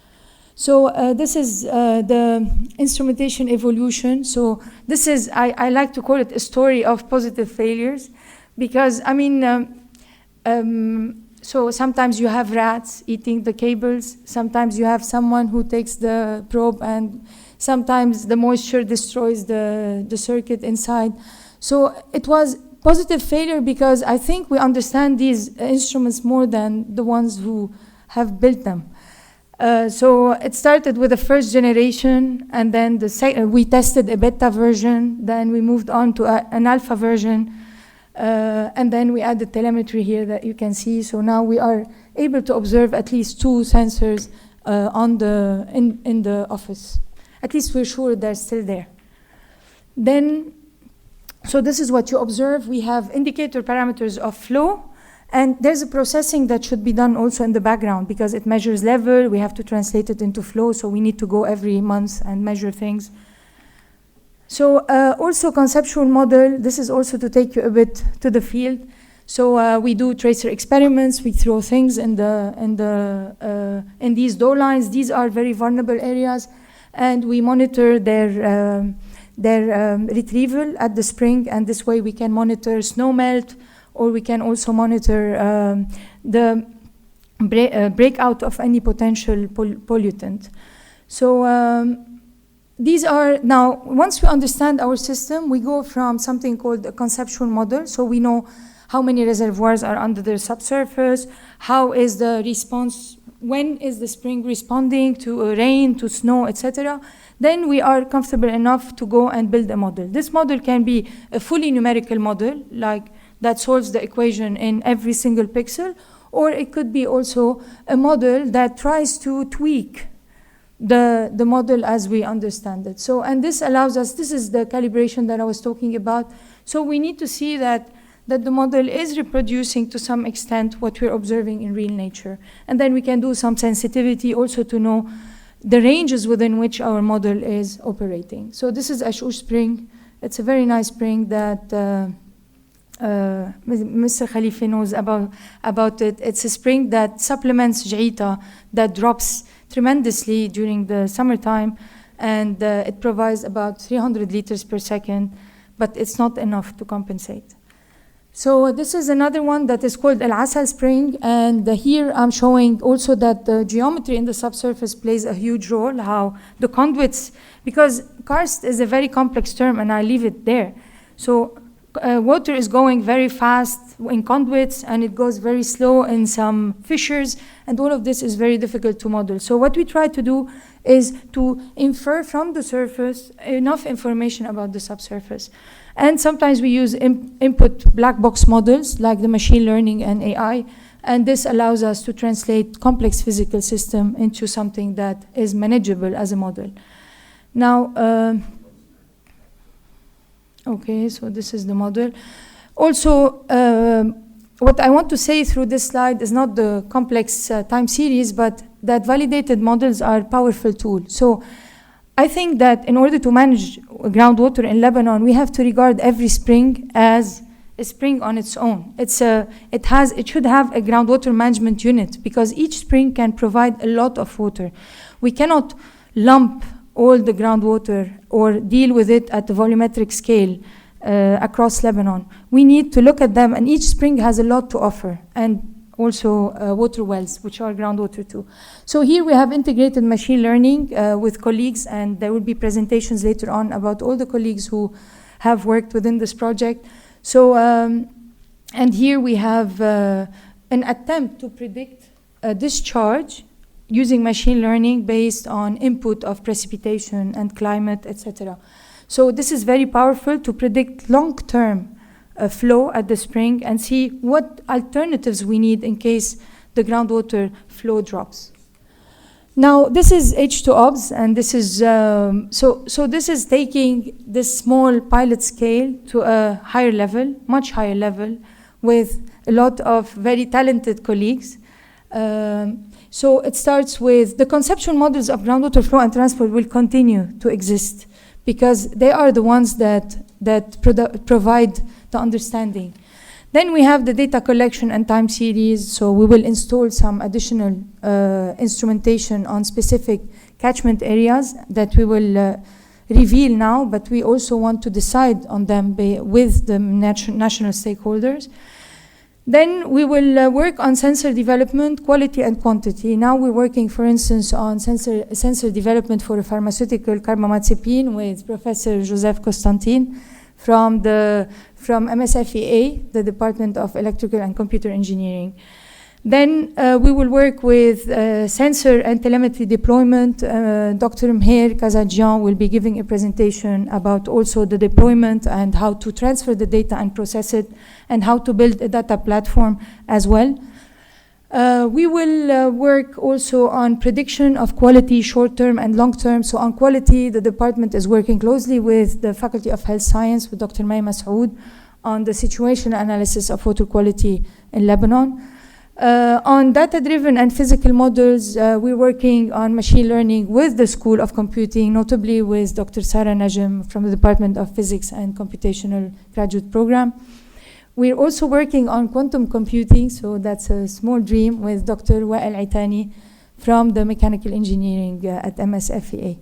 Speaker 7: So this is the instrumentation evolution. So this is, I like to call it a story of positive failures, because, I mean, so sometimes you have rats eating the cables, sometimes you have someone who takes the probe, and sometimes the moisture destroys the circuit inside. So it was positive failure because I think we understand these instruments more than the ones who have built them. So it started with the first generation, and then we tested a beta version, then we moved on to an alpha version. And then we added telemetry here that you can see. So now we are able to observe at least 2 sensors in the office. At least we're sure they're still there. Then, so this is what you observe. We have indicator parameters of flow, and there's a processing that should be done also in the background, because it measures level. We have to translate it into flow, so we need to go every month and measure things. So also conceptual model, this is also to take you a bit to the field. So we do tracer experiments, we throw things in these dough lines. These are very vulnerable areas, and we monitor their retrieval at the spring, and this way we can monitor snow melt, or we can also monitor the breakout of any potential pollutant. So these are, now, once we understand our system, we go from something called a conceptual model. So we know how many reservoirs are under the subsurface, how is the response, when is the spring responding to rain, to snow, etc. Then we are comfortable enough to go and build a model. This model can be a fully numerical model, like that solves the equation in every single pixel, or it could be also a model that tries to tweak the model as we understand it. So, and this allows us, this is the calibration that I was talking about. So we need to see that that the model is reproducing to some extent what we're observing in real nature. And then we can do some sensitivity also to know the ranges within which our model is operating. So this is H2Obs spring. It's a very nice spring that Mr. Khalifi knows about it. It's a spring that supplements Jaita, that drops tremendously during the summertime, and it provides about 300 liters per second, but it's not enough to compensate. So this is another one that is called Al Asal Spring, and here I'm showing also that the geometry in the subsurface plays a huge role, how the conduits, because karst is a very complex term and I leave it there. So water is going very fast in conduits and it goes very slow in some fissures, and all of this is very difficult to model. So what we try to do is to infer from the surface enough information about the subsurface. And sometimes we use input black box models like the machine learning and AI, and this allows us to translate complex physical system into something that is manageable as a model. Now, okay, so this is the model. Also, what I want to say through this slide is not the complex time series, but that validated models are a powerful tool. So I think that in order to manage groundwater in Lebanon, we have to regard every spring as a spring on its own. It should have a groundwater management unit because each spring can provide a lot of water. We cannot lump all the groundwater or deal with it at the volumetric scale across Lebanon. We need to look at them, and each spring has a lot to offer, and also water wells, which are groundwater too. So here we have integrated machine learning with colleagues, and there will be presentations later on about all the colleagues who have worked within this project. So, and here we have an attempt to predict a discharge using machine learning based on input of precipitation and climate, etc. So this is very powerful to predict long-term flow at the spring and see what alternatives we need in case the groundwater flow drops. Now this is H2Obs, and this is so this is taking this small pilot scale to a higher level, much higher level, with a lot of very talented colleagues. So it starts with the conceptual models of groundwater flow and transport will continue to exist because they are the ones that provide the understanding. Then we have the data collection and time series. So we will install some additional instrumentation on specific catchment areas that we will reveal now, but we also want to decide on them with the national stakeholders. Then we will work on sensor development, quality and quantity. Now we're working, for instance, on sensor development for a pharmaceutical carbamazepine with Professor Joseph Constantin from MSFEA, the Department of Electrical and Computer Engineering. Then we will work with sensor and telemetry deployment. Dr. Mher Kazadjian will be giving a presentation about also the deployment and how to transfer the data and process it, and how to build a data platform as well. We will work also on prediction of quality short-term and long-term. So on quality, the department is working closely with the Faculty of Health Science, with Dr. May Masoud, on the situational analysis of water quality in Lebanon. On data-driven and physical models, we're working on machine learning with the School of Computing, notably with Dr. Sarah Najm from the Department of Physics and Computational Graduate Program. We're also working on quantum computing, so that's a small dream, with Dr. Wael Aitani from the Mechanical Engineering at MSFEA.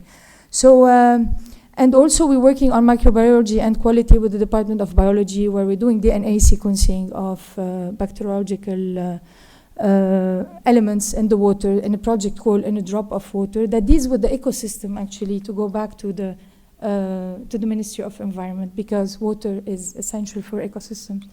Speaker 7: So, and also we're working on microbiology and quality with the Department of Biology, where we're doing DNA sequencing of bacteriological elements in the water in a project called In a Drop of Water that deals with the ecosystem, actually, to go back to the Ministry of Environment, because water is essential for ecosystems.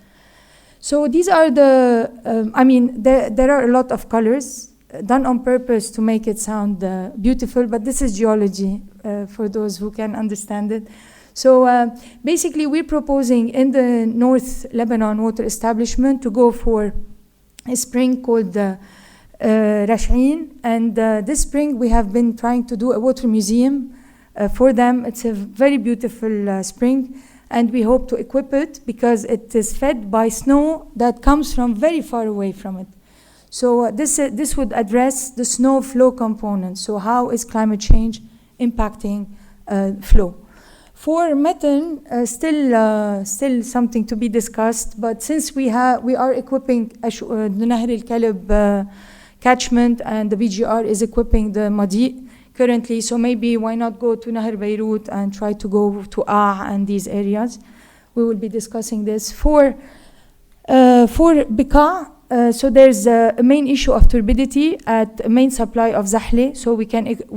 Speaker 7: So these are the, there are a lot of colors done on purpose to make it sound beautiful, but this is geology for those who can understand it. So basically we're proposing in the North Lebanon Water Establishment to go for a spring called Rash'in, and this spring we have been trying to do a water museum for them. It's a very beautiful spring. and we hope to equip it because it is fed by snow that comes from very far away from it. So this would address the snow flow component. So how is climate change impacting flow? For methane, still something to be discussed, but since we are equipping the Nahr al-Kalb catchment, and the BGR is equipping the Madi currently, so maybe why not go to Nahr Beirut and try to go to and these areas. We will be discussing this. For Bekaa, so there's a main issue of turbidity at a main supply of Zahle, so we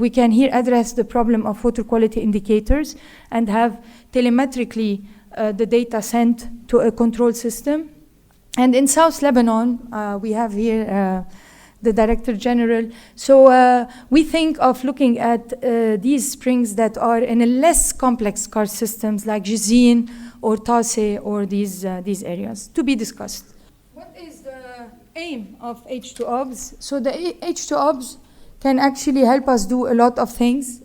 Speaker 7: can here address the problem of water quality indicators and have telemetrically the data sent to a control system. And in South Lebanon, we have here the Director General. So we think of looking at these springs that are in a less complex karst systems like Jizin or Tase or these areas to be discussed. What is the aim of H2Obs? So the H2Obs can actually help us do a lot of things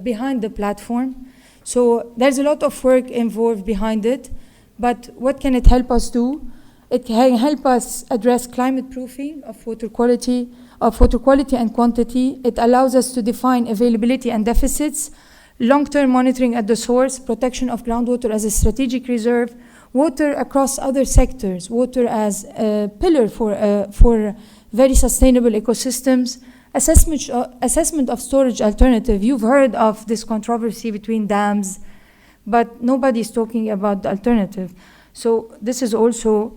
Speaker 7: behind the platform. So there's a lot of work involved behind it, but what can it help us do? It can help us address climate proofing of water quality and quantity. It allows us to define availability and deficits, long-term monitoring at the source, protection of groundwater as a strategic reserve, water across other sectors, water as a pillar for very sustainable ecosystems, assessment of storage alternative. You've heard of this controversy between dams, but nobody's talking about the alternative. So this is also,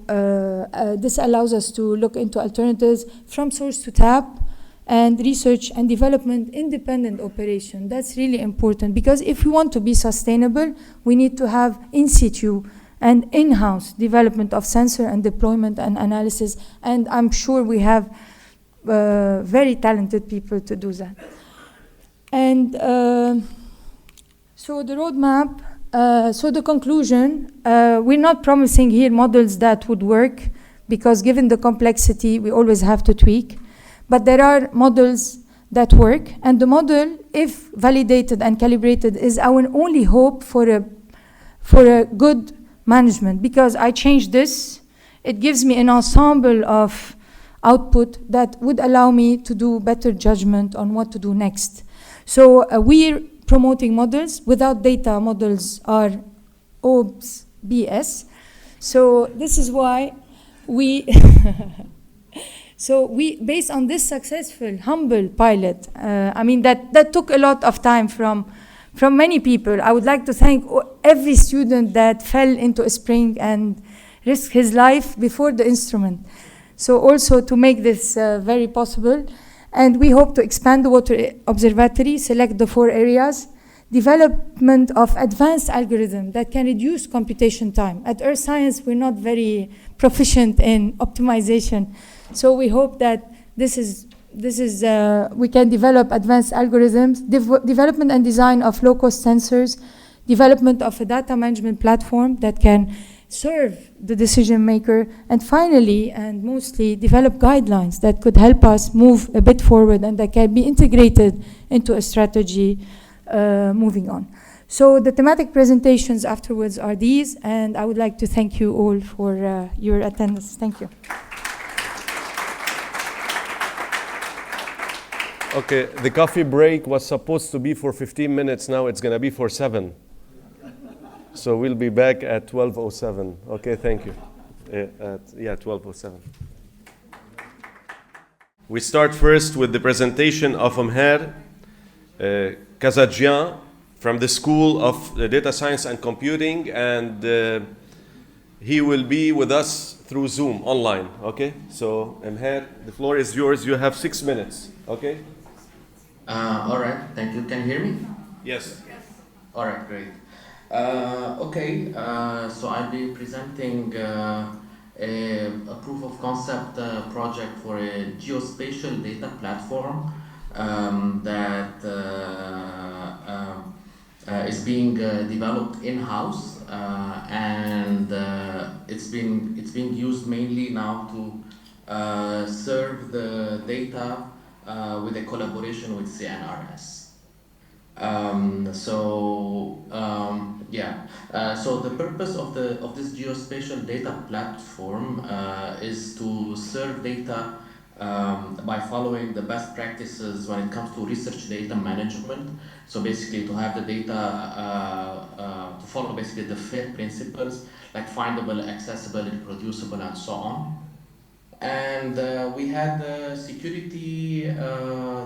Speaker 7: this allows us to look into alternatives from source to tap and research and development independent operation. That's really important because if we want to be sustainable, we need to have in situ and in-house development of sensor and deployment and analysis. And I'm sure we have very talented people to do that. And so the roadmap, so the conclusion, we're not promising here models that would work because given the complexity, we always have to tweak. But there are models that work, and the model, if validated and calibrated, is our only hope for a good management. Because I changed this, it gives me an ensemble of output that would allow me to do better judgment on what to do next. So we're promoting models. Without data, models are OBS, BS. So this is why we, based on this successful, humble pilot, I mean, that took a lot of time from many people. I would like to thank every student that fell into a spring and risked his life before the instrument. So also to make this very possible. And we hope to expand the Water Observatory, select the 4 areas, development of advanced algorithms that can reduce computation time. At Earth Science, we're not very proficient in optimization. So we hope that we can develop advanced algorithms, development and design of low-cost sensors, development of a data management platform that can serve the decision maker, and finally, and mostly, develop guidelines that could help us move a bit forward and that can be integrated into a strategy moving on. So the thematic presentations afterwards are these, and I would like to thank you all for your attendance. Thank you.
Speaker 1: Okay, the coffee break was supposed to be for 15 minutes. Now it's going to be for 7. So we'll be back at 12:07. Okay, thank you. 12:07. We start first with the presentation of Mher Kazadjian from the School of Data Science and Computing, and he will be with us through Zoom online. Okay, so Mher, the floor is yours. You have 6 minutes. Okay.
Speaker 8: All right, thank you. Can you hear me?
Speaker 1: Yes.
Speaker 8: All right, great. So I'll be presenting a proof of concept project for a geospatial data platform that is being developed in-house, and it's being used mainly now to serve the data with a collaboration with CNRS. So the purpose of this geospatial data platform is to serve data by following the best practices when it comes to research data management. So basically, to have the data to follow basically the FAIR principles like findable, accessible, reproducible, and so on. And we had security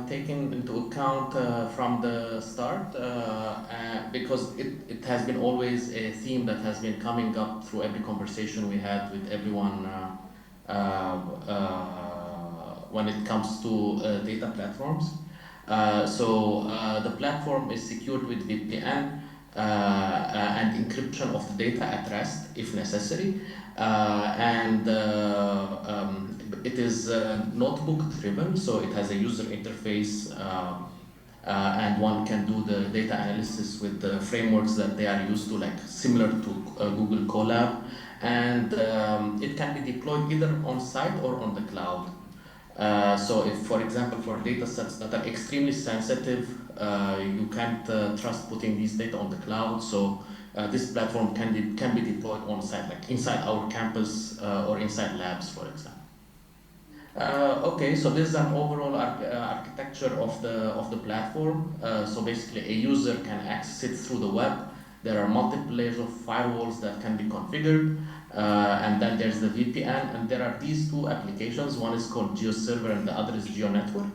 Speaker 8: taken into account from the start because it has been always a theme that has been coming up through every conversation we had with everyone when it comes to data platforms. The platform is secured with VPN and encryption of the data at rest if necessary. It is notebook driven, so it has a user interface and one can do the data analysis with the frameworks that they are used to, like similar to Google Colab. And it can be deployed either on site or on the cloud. So if, for example, for data sets that are extremely sensitive, you can't trust putting these data on the cloud. So this platform can be deployed on site, like inside our campus or inside labs, for example. Okay, so this is an overall architecture of the platform. So basically, a user can access it through the web. There are multiple layers of firewalls that can be configured, and then there's the VPN, and there are these two applications. One is called GeoServer, and the other is GeoNetwork.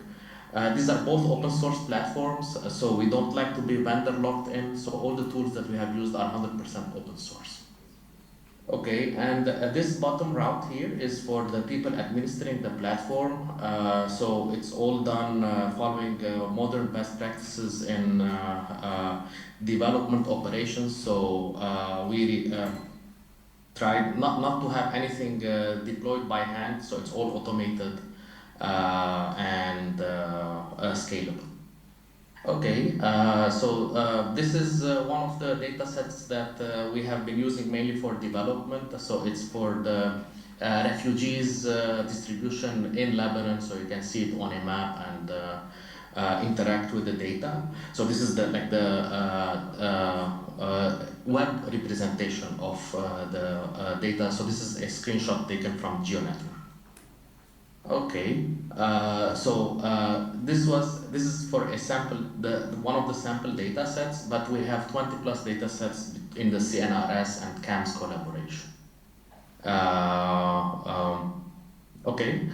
Speaker 8: These are both open source platforms, so we don't like to be vendor locked in. So all the tools that we have used are 100% open source. Okay, and this bottom route here is for the people administering the platform. So it's all done following modern best practices in development operations. So we tried not to have anything deployed by hand, so it's all automated and scalable. Okay, this is one of the data sets that we have been using mainly for development. So it's for the refugees distribution in Lebanon, so you can see it on a map and interact with the data. So this is the web representation of the data. So this is a screenshot taken from GeoNetwork. Okay, this is for a sample, one of the sample data sets, but we have 20 plus data sets in the CNRS and CAMS collaboration. Okay,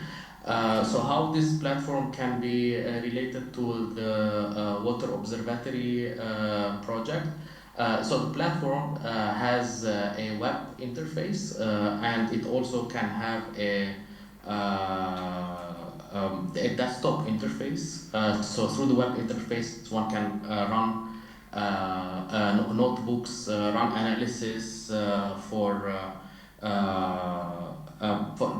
Speaker 8: so how this platform can be related to the Water Observatory project. So the platform has a web interface and it also can have a desktop interface. So through the web interface, one can run notebooks, run analysis for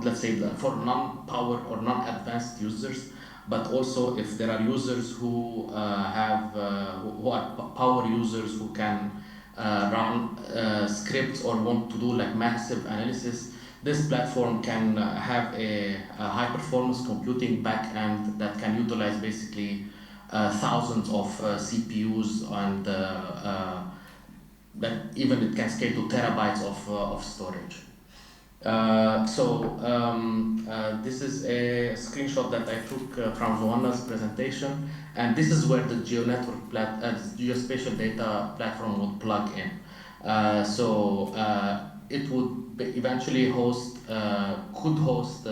Speaker 8: let's say for non-power or non-advanced users. But also if there are users who who are power users who can run scripts or want to do like massive analysis, this platform can have a high performance computing backend that can utilize basically thousands of CPUs, and that even it can scale to terabytes of storage. This is a screenshot that I took from Joanna's presentation, and this is where the GeoNetwork geospatial data platform would plug in. It would eventually could host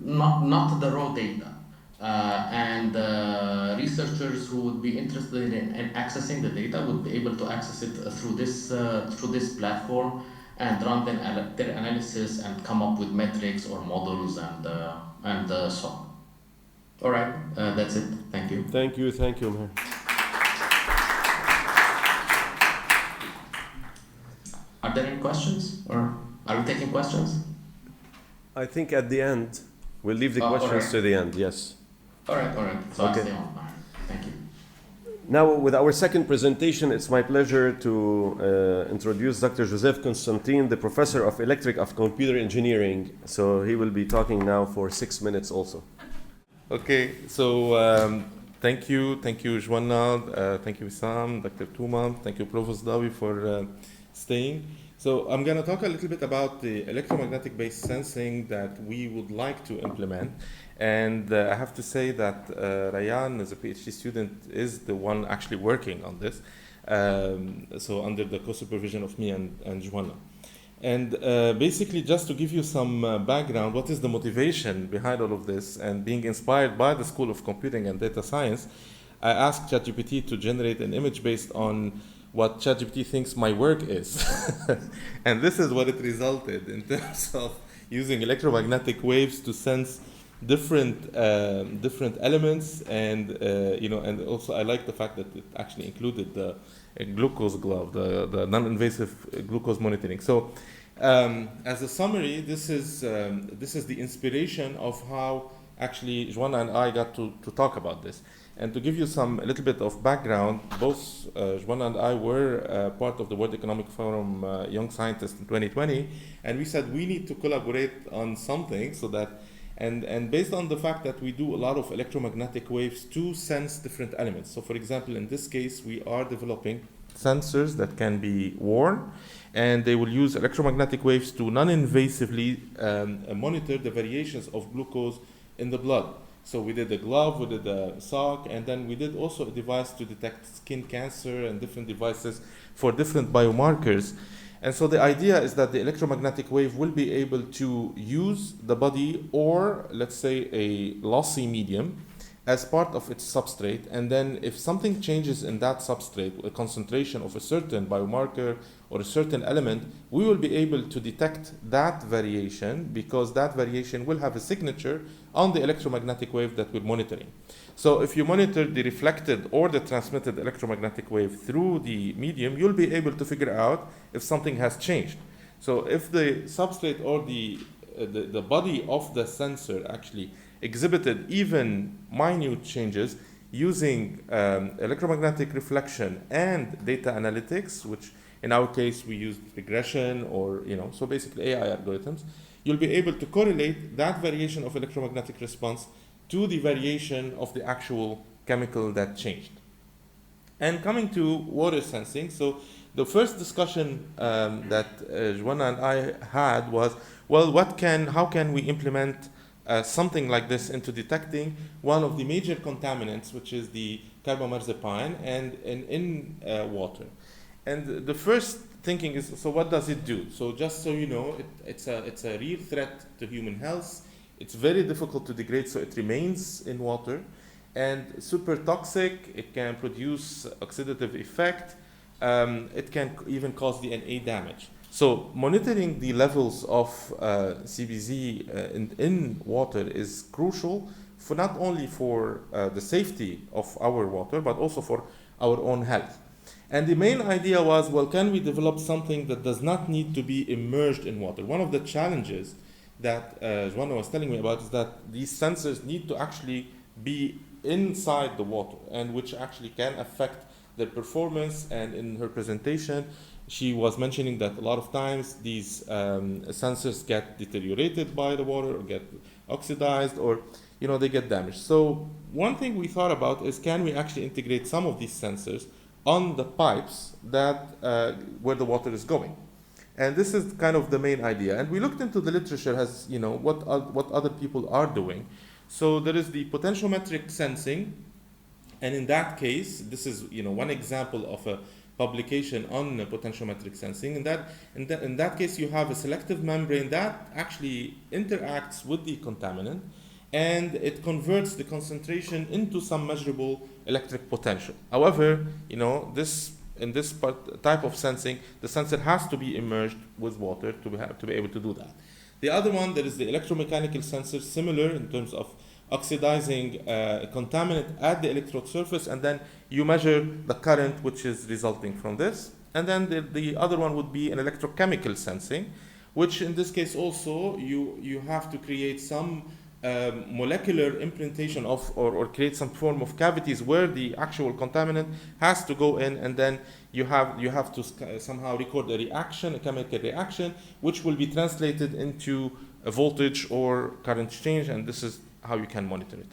Speaker 8: not the raw data, and researchers who would be interested in accessing the data would be able to access it through this platform and run their analysis and come up with metrics or models and so on. All right, that's it. Thank you.
Speaker 1: Thank you, Meher.
Speaker 8: Are there any questions, or are we taking questions?
Speaker 1: I think at the end, we'll leave the questions to the end, yes.
Speaker 8: All right. So
Speaker 1: Okay.
Speaker 8: I'll stay on. All right. Thank you.
Speaker 1: Now, with our second presentation, it's my pleasure to introduce Dr. Joseph Constantine, the Professor of Computer Engineering. So he will be talking now for 6 minutes also.
Speaker 9: Okay, so thank you, Joanna, thank you, Sam, Dr. Tuma, thank you, Provost Dawi, for staying. So I'm going to talk a little bit about the electromagnetic-based sensing that we would like to implement. And I have to say that Rayan, as a PhD student, is the one actually working on this. So under the co-supervision of me and Joanna. And basically, just to give you some background, what is the motivation behind all of this? And being inspired by the School of Computing and Data Science, I asked ChatGPT to generate an image based on what ChatGPT thinks my work is. And this is what it resulted in terms of using electromagnetic waves to sense different elements, and and also I like the fact that it actually included the glucose glove, the non-invasive glucose monitoring. So, as a summary, this is the inspiration of how actually Joanna and I got to talk about this. And to give you a little bit of background, both Joanna and I were part of the World Economic Forum Young Scientists in 2020, and we said we need to collaborate on something so that. And based on the fact that we do a lot of electromagnetic waves to sense different elements. So for example, in this case, we are developing sensors that can be worn, and they will use electromagnetic waves to non-invasively monitor the variations of glucose in the blood. So we did a glove, we did a sock, and then we did also a device to detect skin cancer and different devices for different biomarkers. And so the idea is that the electromagnetic wave will be able to use the body, or let's say a lossy medium, as part of its substrate. And then if something changes in that substrate, a concentration of a certain biomarker or a certain element, we will be able to detect that variation, because that variation will have a signature on the electromagnetic wave that we're monitoring. So if you monitor the reflected or the transmitted electromagnetic wave through the medium, you'll be able to figure out if something has changed. So if the substrate or the body of the sensor actually exhibited even minute changes, using electromagnetic reflection and data analytics, which in our case we use regression, or so basically AI algorithms, you'll be able to correlate that variation of electromagnetic response to the variation of the actual chemical that changed. And coming to water sensing, so the first discussion that Joanna and I had was, well, how can we implement something like this into detecting one of the major contaminants, which is the carbamazepine, and in water. And the first thinking is, so what does it do? So just so you know, it's a real threat to human health. It's very difficult to degrade, so it remains in water, and super toxic. It can produce oxidative effect. It can even cause DNA damage. So monitoring the levels of CBZ in water is crucial, for not only for the safety of our water, but also for our own health. And the main idea was, well, can we develop something that does not need to be immersed in water? One of the challenges that Joanna was telling me about is that these sensors need to actually be inside the water, and which actually can affect their performance. And in her presentation, she was mentioning that a lot of times these sensors get deteriorated by the water, or get oxidized, or they get damaged. So one thing we thought about is, can we actually integrate some of these sensors on the pipes that where the water is going? And this is kind of the main idea. And we looked into the literature as what other people are doing. So there is the potentiometric sensing, and in that case, this is one example of a publication on potentiometric sensing. In that case, you have a selective membrane that actually interacts with the contaminant, and it converts the concentration into some measurable electric potential. However, in this type of sensing, the sensor has to be immersed with water to be able to do that. The other one, there is the electromechanical sensor, similar in terms of oxidizing a contaminant at the electrode surface, and then you measure the current which is resulting from this. And then the other one would be an electrochemical sensing, which in this case also you have to create some molecular implantation of, or create some form of cavities where the actual contaminant has to go in, and then you have to somehow record a reaction, a chemical reaction, which will be translated into a voltage or current change, and this is how you can monitor it.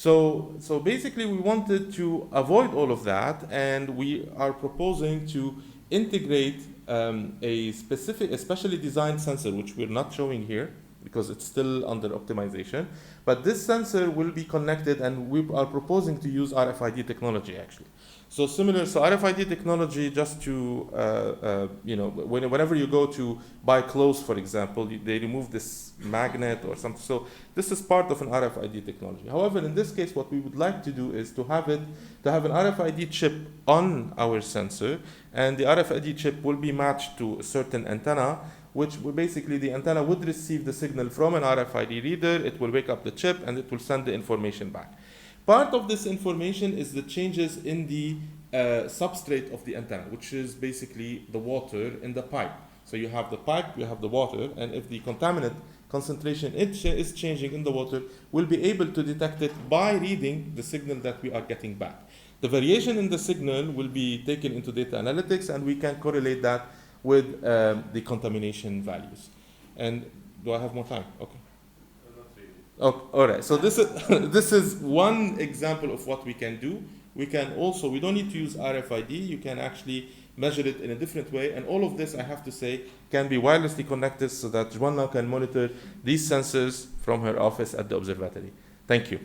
Speaker 9: So basically, we wanted to avoid all of that, and we are proposing to integrate a specially designed sensor, which we're not showing here because it's still under optimization. But this sensor will be connected, and we are proposing to use RFID technology actually. So RFID technology, just to, whenever you go to buy clothes, for example, they remove this magnet or something. So this is part of an RFID technology. However, in this case, what we would like to do is to have an RFID chip on our sensor, and the RFID chip will be matched to a certain antenna, which will basically the antenna would receive the signal from an RFID reader, it will wake up the chip, and it will send the information back. Part of this information is the changes in the substrate of the antenna, which is basically the water in the pipe. So you have the pipe, you have the water, and if the contaminant concentration is changing in the water, we'll be able to detect it by reading the signal that we are getting back. The variation in the signal will be taken into data analytics, and we can correlate that with the contamination values. And do I have more time? Okay. Oh, all right. So this is one example of what we can do. We don't need to use RFID. You can actually measure it in a different way. And all of this, I have to say, can be wirelessly connected so that Joanna can monitor these sensors from her office at the observatory. Thank you.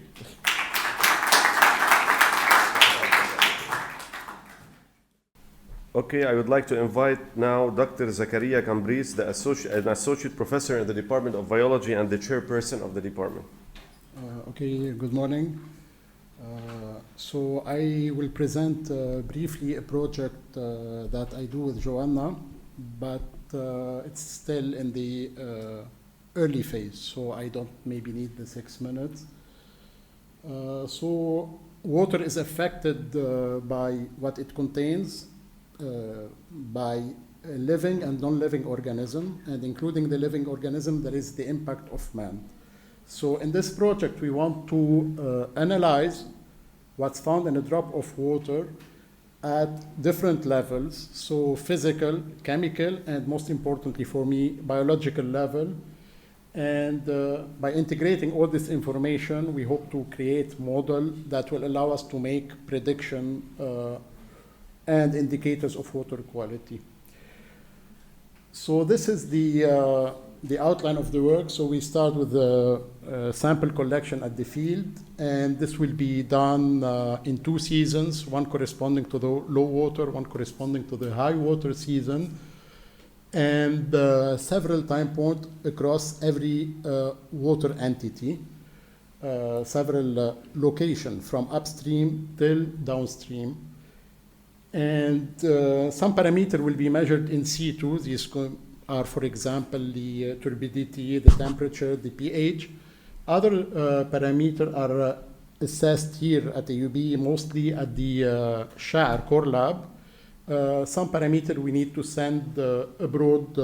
Speaker 1: Okay, I would like to invite now Dr. Zakaria Kambris, an associate professor in the Department of Biology and the chairperson of the department.
Speaker 10: Okay, good morning. So I will present briefly a project that I do with Joanna, but it's still in the early phase, so I don't maybe need the 6 minutes. So water is affected by what it contains, by a living and non-living organism, and including the living organism, there is the impact of man. So in this project, we want to analyze what's found in a drop of water at different levels, so physical, chemical, and most importantly for me, biological level. And by integrating all this information, we hope to create a model that will allow us to make prediction and indicators of water quality. So this is the outline of the work. So we start with the sample collection at the field, and this will be done in 2 seasons, one corresponding to the low water, one corresponding to the high water season, and several time points across every water entity, several locations from upstream till downstream. And some parameter will be measured in situ. These are, for example, the turbidity, the temperature, the pH. Other parameters are assessed here at the UB, mostly at the SHAR core lab. Some parameter we need to send abroad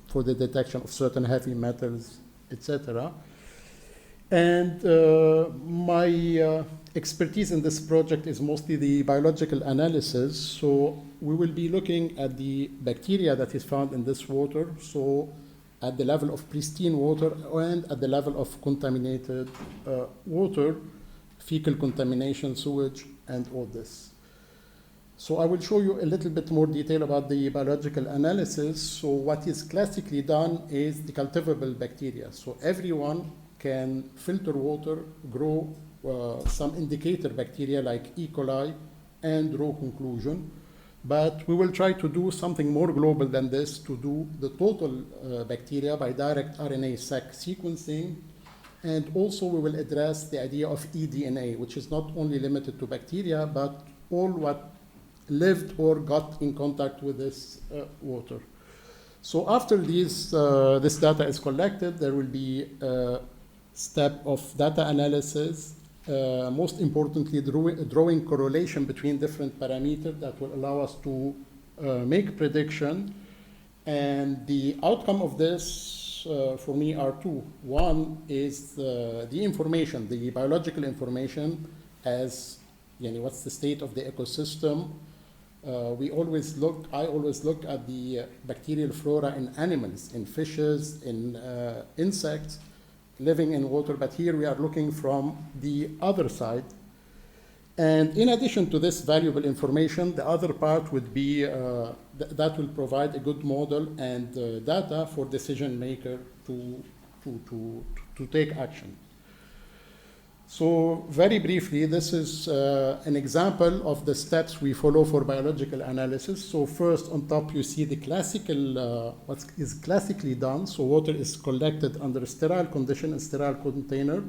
Speaker 10: for the detection of certain heavy metals, etc. And my expertise in this project is mostly the biological analysis. So we will be looking at the bacteria that is found in this water, so at the level of pristine water and at the level of contaminated water, fecal contamination, sewage, and all this. So I will show you a little bit more detail about the biological analysis. So what is classically done is the cultivable bacteria. So everyone can filter water, grow some indicator bacteria like E. coli, and draw conclusion. But we will try to do something more global than this, to do the total bacteria by direct RNA-seq sequencing. And also we will address the idea of eDNA, which is not only limited to bacteria, but all what lived or got in contact with this water. So after this data is collected, there will be a step of data analysis, most importantly drawing correlation between different parameters that will allow us to make prediction. And the outcome of this for me are 2. One is the information, the biological information, as what's the state of the ecosystem. I always look at the bacterial flora in animals, in fishes, in insects, living in water, but here we are looking from the other side. And in addition to this valuable information, the other part would be that will provide a good model and data for decision maker to take action. So very briefly, this is an example of the steps we follow for biological analysis. So first, on top, you see the classical, what is classically done. So water is collected under a sterile condition, a sterile container.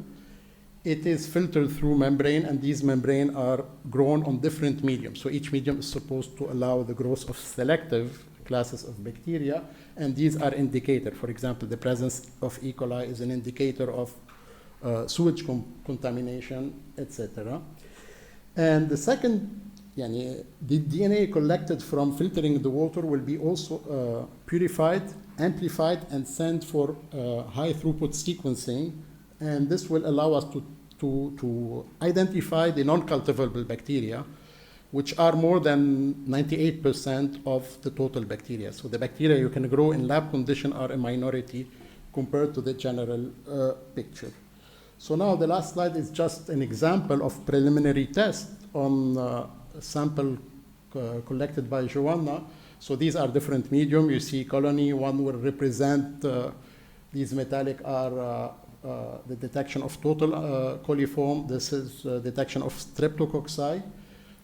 Speaker 10: It is filtered through membrane, and these membranes are grown on different mediums. So each medium is supposed to allow the growth of selective classes of bacteria, and these are indicators. For example, the presence of E. coli is an indicator of sewage contamination, etc. And the second, the DNA collected from filtering the water will be also purified, amplified, and sent for high throughput sequencing. And this will allow us to identify the non-cultivable bacteria, which are more than 98% of the total bacteria. So the bacteria you can grow in lab condition are a minority compared to the general picture. So now the last slide is just an example of preliminary test on a sample collected by Joanna. So these are different medium. You see colony, one will represent these metallic are the detection of total coliform. This is detection of streptococci.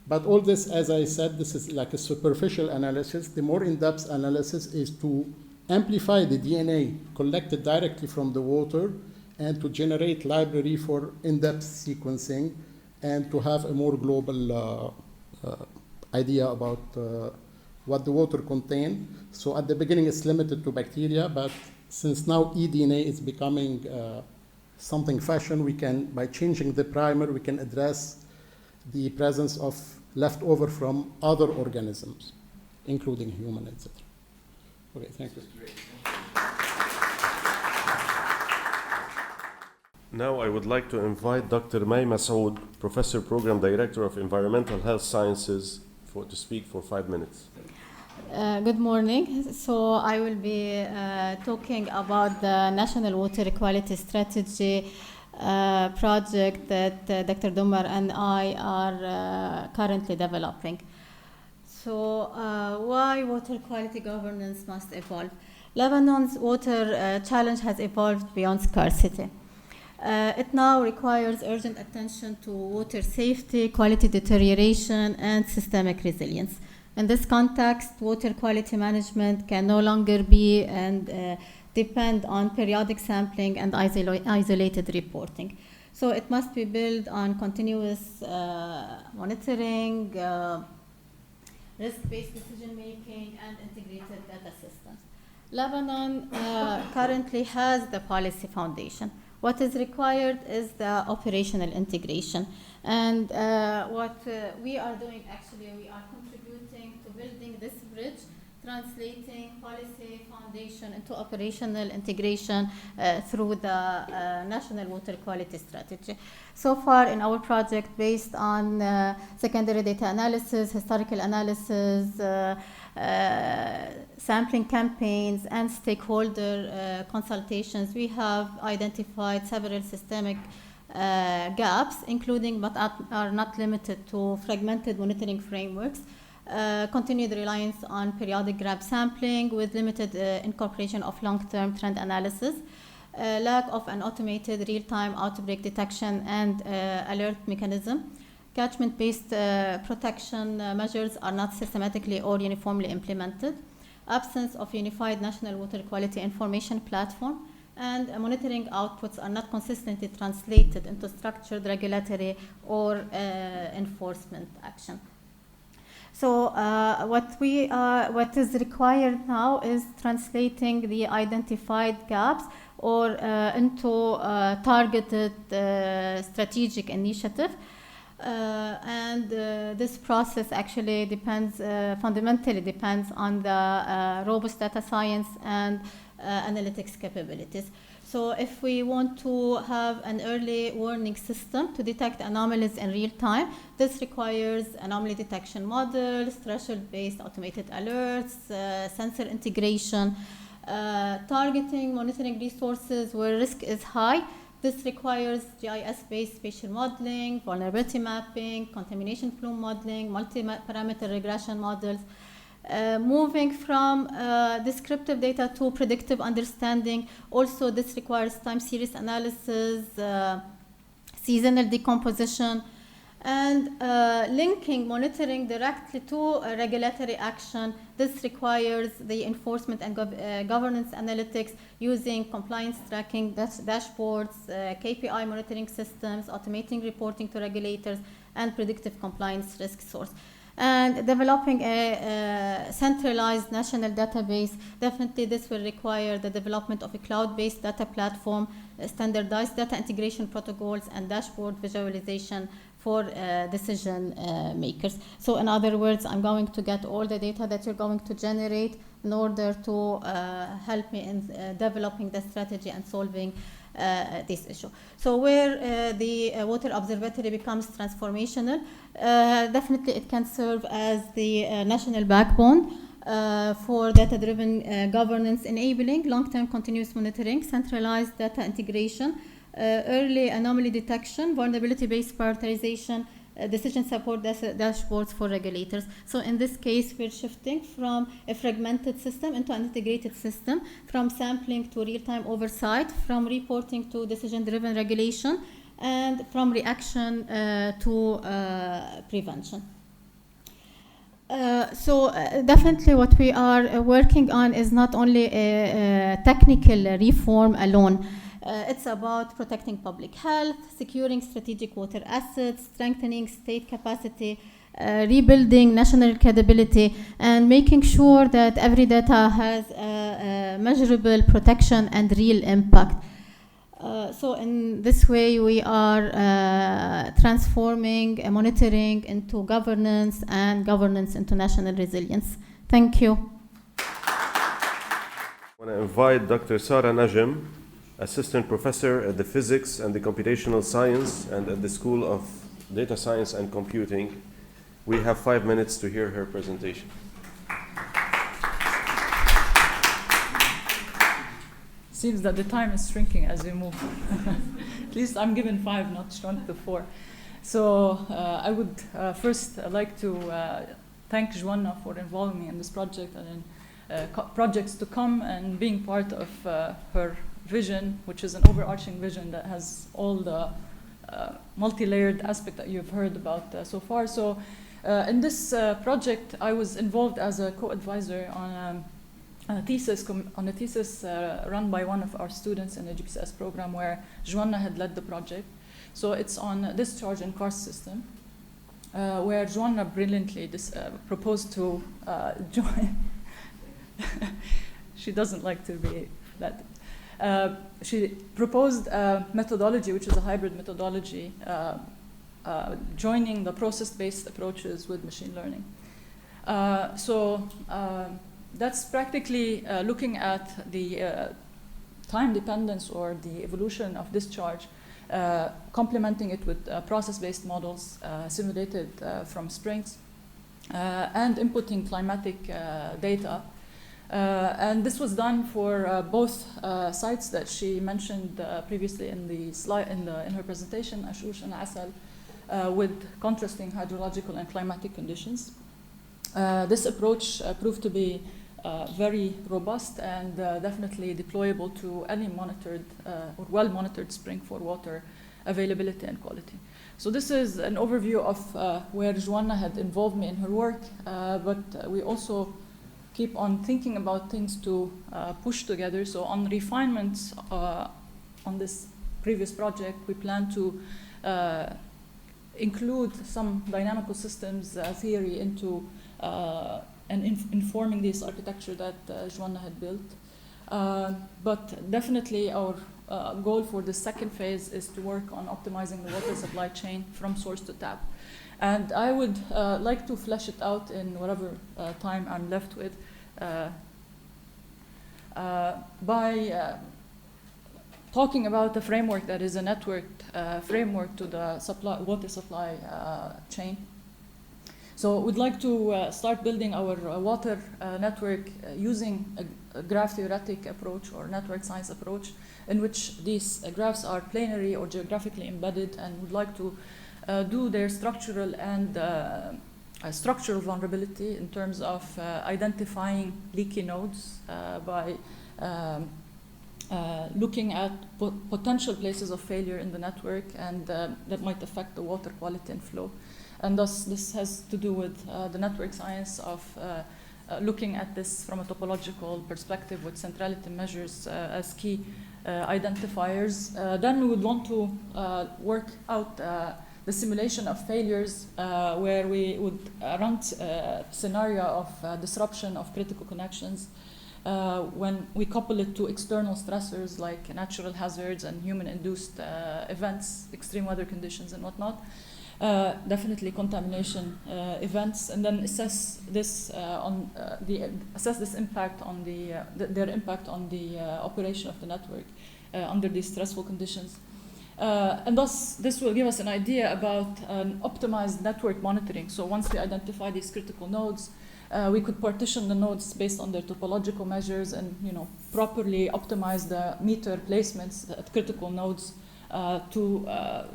Speaker 10: But all this, as I said, this is like a superficial analysis. The more in-depth analysis is to amplify the DNA collected directly from the water and to generate library for in-depth sequencing and to have a more global idea about what the water contains. So at the beginning, it's limited to bacteria, but since now eDNA is becoming something fashion, we can, by changing the primer, we can address the presence of leftover from other organisms, including human, etc. Okay, thank you.
Speaker 1: Now I would like to invite Dr. May Masoud, Professor Program Director of Environmental Health Sciences, to speak for 5 minutes.
Speaker 11: Good morning. So I will be talking about the National Water Quality Strategy project that Dr. Dumar and I are currently developing. So why water quality governance must evolve? Lebanon's water challenge has evolved beyond scarcity. It now requires urgent attention to water safety, quality deterioration, and systemic resilience. In this context, water quality management can no longer be and depend on periodic sampling and isolated reporting. So it must be built on continuous monitoring, risk-based decision-making, and integrated data systems. Lebanon currently has the policy foundation. What is required is the operational integration. And what we are doing, actually, we are contributing to building this bridge, translating policy foundation into operational integration through the National Water Quality Strategy. So far in our project, based on secondary data analysis, historical analysis, sampling campaigns, and stakeholder consultations, we have identified several systemic gaps, including but are not limited to fragmented monitoring frameworks, continued reliance on periodic grab sampling with limited incorporation of long-term trend analysis, lack of an automated real-time outbreak detection and alert mechanism. Catchment-based protection measures are not systematically or uniformly implemented. Absence of unified national water quality information platform, and monitoring outputs are not consistently translated into structured regulatory or enforcement action. So what is required now is translating the identified gaps or into targeted strategic initiative. This process actually fundamentally depends on the robust data science and analytics capabilities. So if we want to have an early warning system to detect anomalies in real time, this requires anomaly detection models, threshold-based automated alerts, sensor integration, targeting monitoring resources where risk is high, This requires GIS-based spatial modeling, vulnerability mapping, contamination plume modeling, multi-parameter regression models, moving from descriptive data to predictive understanding. Also, this requires time series analysis, seasonal decomposition, and linking monitoring directly to regulatory action. This requires the enforcement and governance analytics using compliance tracking dashboards, KPI monitoring systems, automating reporting to regulators, and predictive compliance risk source. And developing a centralized national database. Definitely this will require the development of a cloud-based data platform, standardized data integration protocols, and dashboard visualization for decision makers. So in other words, I'm going to get all the data that you're going to generate in order to help me in developing the strategy and solving this issue. So where the Water Observatory becomes transformational, definitely it can serve as the national backbone for data-driven governance, enabling long-term continuous monitoring, centralized data integration, early anomaly detection, vulnerability-based prioritization, decision support dashboards for regulators. So in this case, we're shifting from a fragmented system into an integrated system, from sampling to real-time oversight, from reporting to decision-driven regulation, and from reaction to prevention. Definitely what we are working on is not only a technical reform alone. It's about protecting public health, securing strategic water assets, strengthening state capacity, rebuilding national credibility, and making sure that every data has measurable protection and real impact. So in this way, we are transforming monitoring into governance and governance into national resilience. Thank you.
Speaker 1: I want to invite Dr. Sara Najm, Assistant Professor at the Physics and the Computational Science and at the School of Data Science and Computing. We have 5 minutes to hear her presentation.
Speaker 12: Seems that the time is shrinking as we move. At least I'm given 5, not shrunk to 4. So I would first like to thank Joanna for involving me in this project and in projects to come, and being part of her vision, which is an overarching vision that has all the multi-layered aspect that you've heard about so far. So in this project, I was involved as a co-advisor on a thesis run by one of our students in the GPCS program, where Joanna had led the project. So it's on discharge and karst system, where Joanna brilliantly proposed to join. She doesn't like to be led. She proposed a methodology, which is a hybrid methodology, joining the process-based approaches with machine learning. That's practically looking at the time dependence or the evolution of discharge, complementing it with process-based models simulated from springs, and inputting climatic data. And this was done for both sites that she mentioned previously in the slide in her presentation, Ashush and Asal, with contrasting hydrological and climatic conditions. This approach proved to be very robust and definitely deployable to any monitored or well-monitored spring for water availability and quality. So this is an overview of where Joanna had involved me in her work, but we also keep on thinking about things to push together. So on refinements on this previous project, we plan to include some dynamical systems theory into and informing this architecture that Joanna had built. But definitely our goal for the second phase is to work on optimizing the water supply chain from source to tap. And I would like to flesh it out in whatever time I'm left with by talking about the framework that is a networked framework to the water supply chain. So we'd like to start building our water network using graph theoretic approach or network science approach, in which these graphs are planary or geographically embedded and would like to do their structural and structural vulnerability in terms of identifying leaky nodes by looking at potential places of failure in the network and that might affect the water quality and flow. And thus, this has to do with the network science of looking at this from a topological perspective with centrality measures as key identifiers. Then we would want to work out the simulation of failures where we would run a scenario of disruption of critical connections when we couple it to external stressors like natural hazards and human-induced events, extreme weather conditions and whatnot. Definitely contamination events, and then assess this impact on their impact on the operation of the network under these stressful conditions. And thus, this will give us an idea about an optimized network monitoring. So once we identify these critical nodes, we could partition the nodes based on their topological measures and properly optimize the meter placements at critical nodes to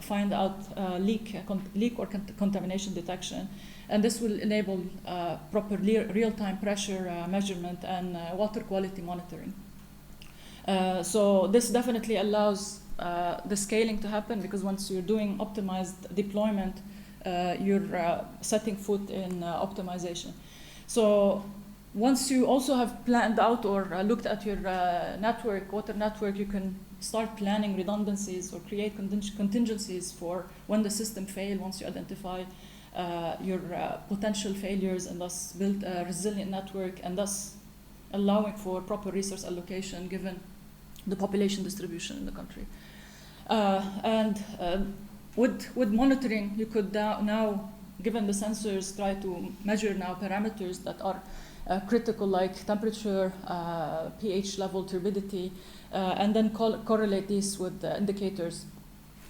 Speaker 12: find out leak or contamination detection. And this will enable proper real-time pressure measurement and water quality monitoring. So this definitely allows the scaling to happen, because once you're doing optimized deployment, you're setting foot in optimization. So once you also have planned out or looked at your water network, you can start planning redundancies or create contingencies for when the system fails, once you identify your potential failures, and thus build a resilient network, and thus allowing for proper resource allocation given the population distribution in the country. With monitoring, you could now, given the sensors, try to measure now parameters that are critical, like temperature, pH level, turbidity, and then correlate these with the indicators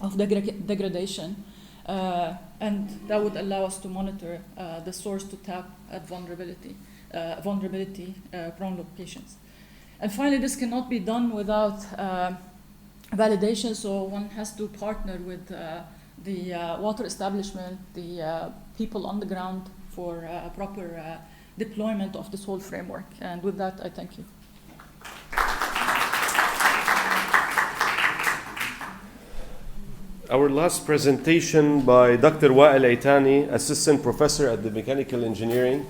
Speaker 12: of degradation. And that would allow us to monitor the source to tap at vulnerability-prone locations. And finally, this cannot be done without validation, so one has to partner with the water establishment, the people on the ground for proper deployment of this whole framework. And with that, I thank you.
Speaker 1: Our last presentation by Dr. Wael Aitani, Assistant Professor at the Mechanical Engineering.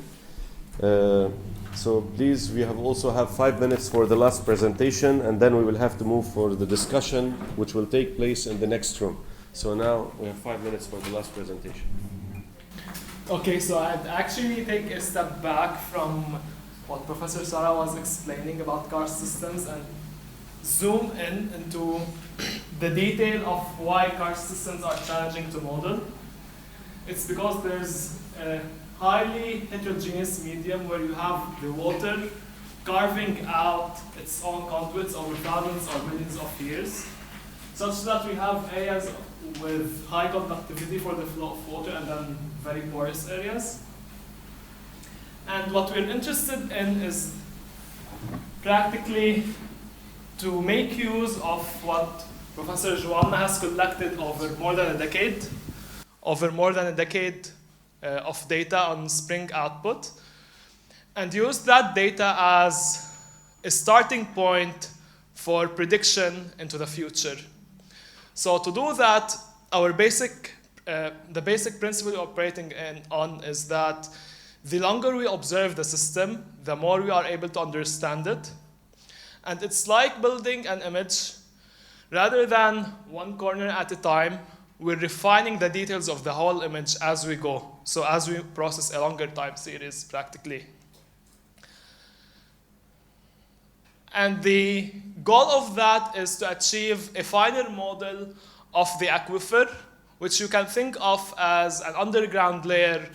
Speaker 1: So please, we also have 5 minutes for the last presentation, and then we will have to move for the discussion, which will take place in the next room. So now we have 5 minutes for the last presentation.
Speaker 13: Okay, so I'd actually take a step back from what Professor Sarah was explaining about karst systems and zoom into the detail of why karst systems are challenging to model. It's because there's a highly heterogeneous medium where you have the water carving out its own conduits over thousands or millions of years, such that we have areas with high conductivity for the flow of water and then very porous areas. And what we're interested in is practically to make use of what Professor Joanna has collected over more than a decade of data on spring output, and use that data as a starting point for prediction into the future. So to do that, the basic principle we're operating on is that the longer we observe the system, the more we are able to understand it. And it's like building an image. Rather than one corner at a time, we're refining the details of the whole image as we go. So as we process a longer time series, practically. And the goal of that is to achieve a finer model of the aquifer, which you can think of as an underground layer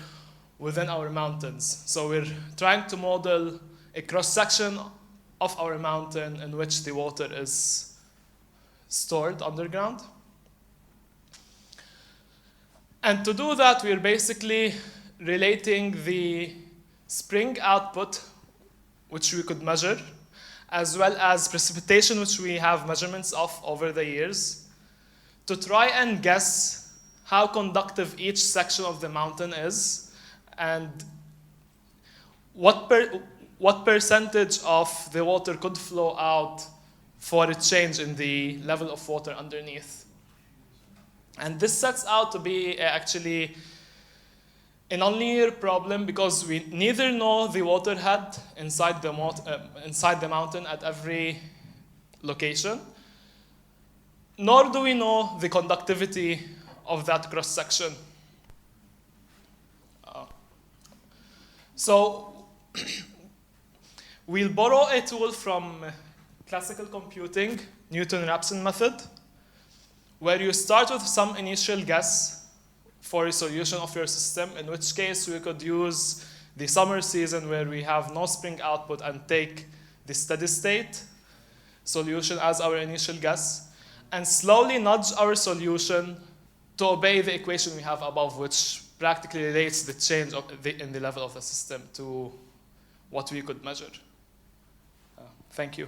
Speaker 13: within our mountains. So we're trying to model a cross-section of our mountain in which the water is stored underground. And to do that, we're basically relating the spring output, which we could measure, as well as precipitation, which we have measurements of over the years, to try and guess how conductive each section of the mountain is and what percentage of the water could flow out for a change in the level of water underneath. And this sets out to be actually a nonlinear problem because we neither know the waterhead inside the mountain at every location, nor do we know the conductivity of that cross-section. So we'll borrow a tool from classical computing, Newton-Raphson method, where you start with some initial guess for a solution of your system, in which case we could use the summer season where we have no spring output and take the steady state solution as our initial guess, and slowly nudge our solution to obey the equation we have above, which practically relates the change in the level of the system to what we could measure. Thank you.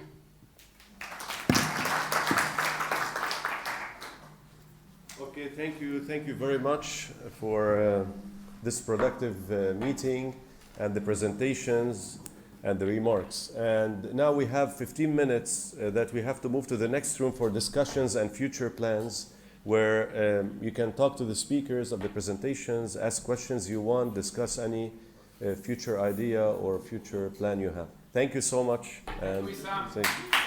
Speaker 1: Okay, thank you very much for this productive meeting and the presentations and the remarks. And now we have 15 minutes that we have to move to the next room for discussions and future plans, where you can talk to the speakers of the presentations, ask questions you want, discuss any future idea or future plan you have. Thank you so much. And thank you.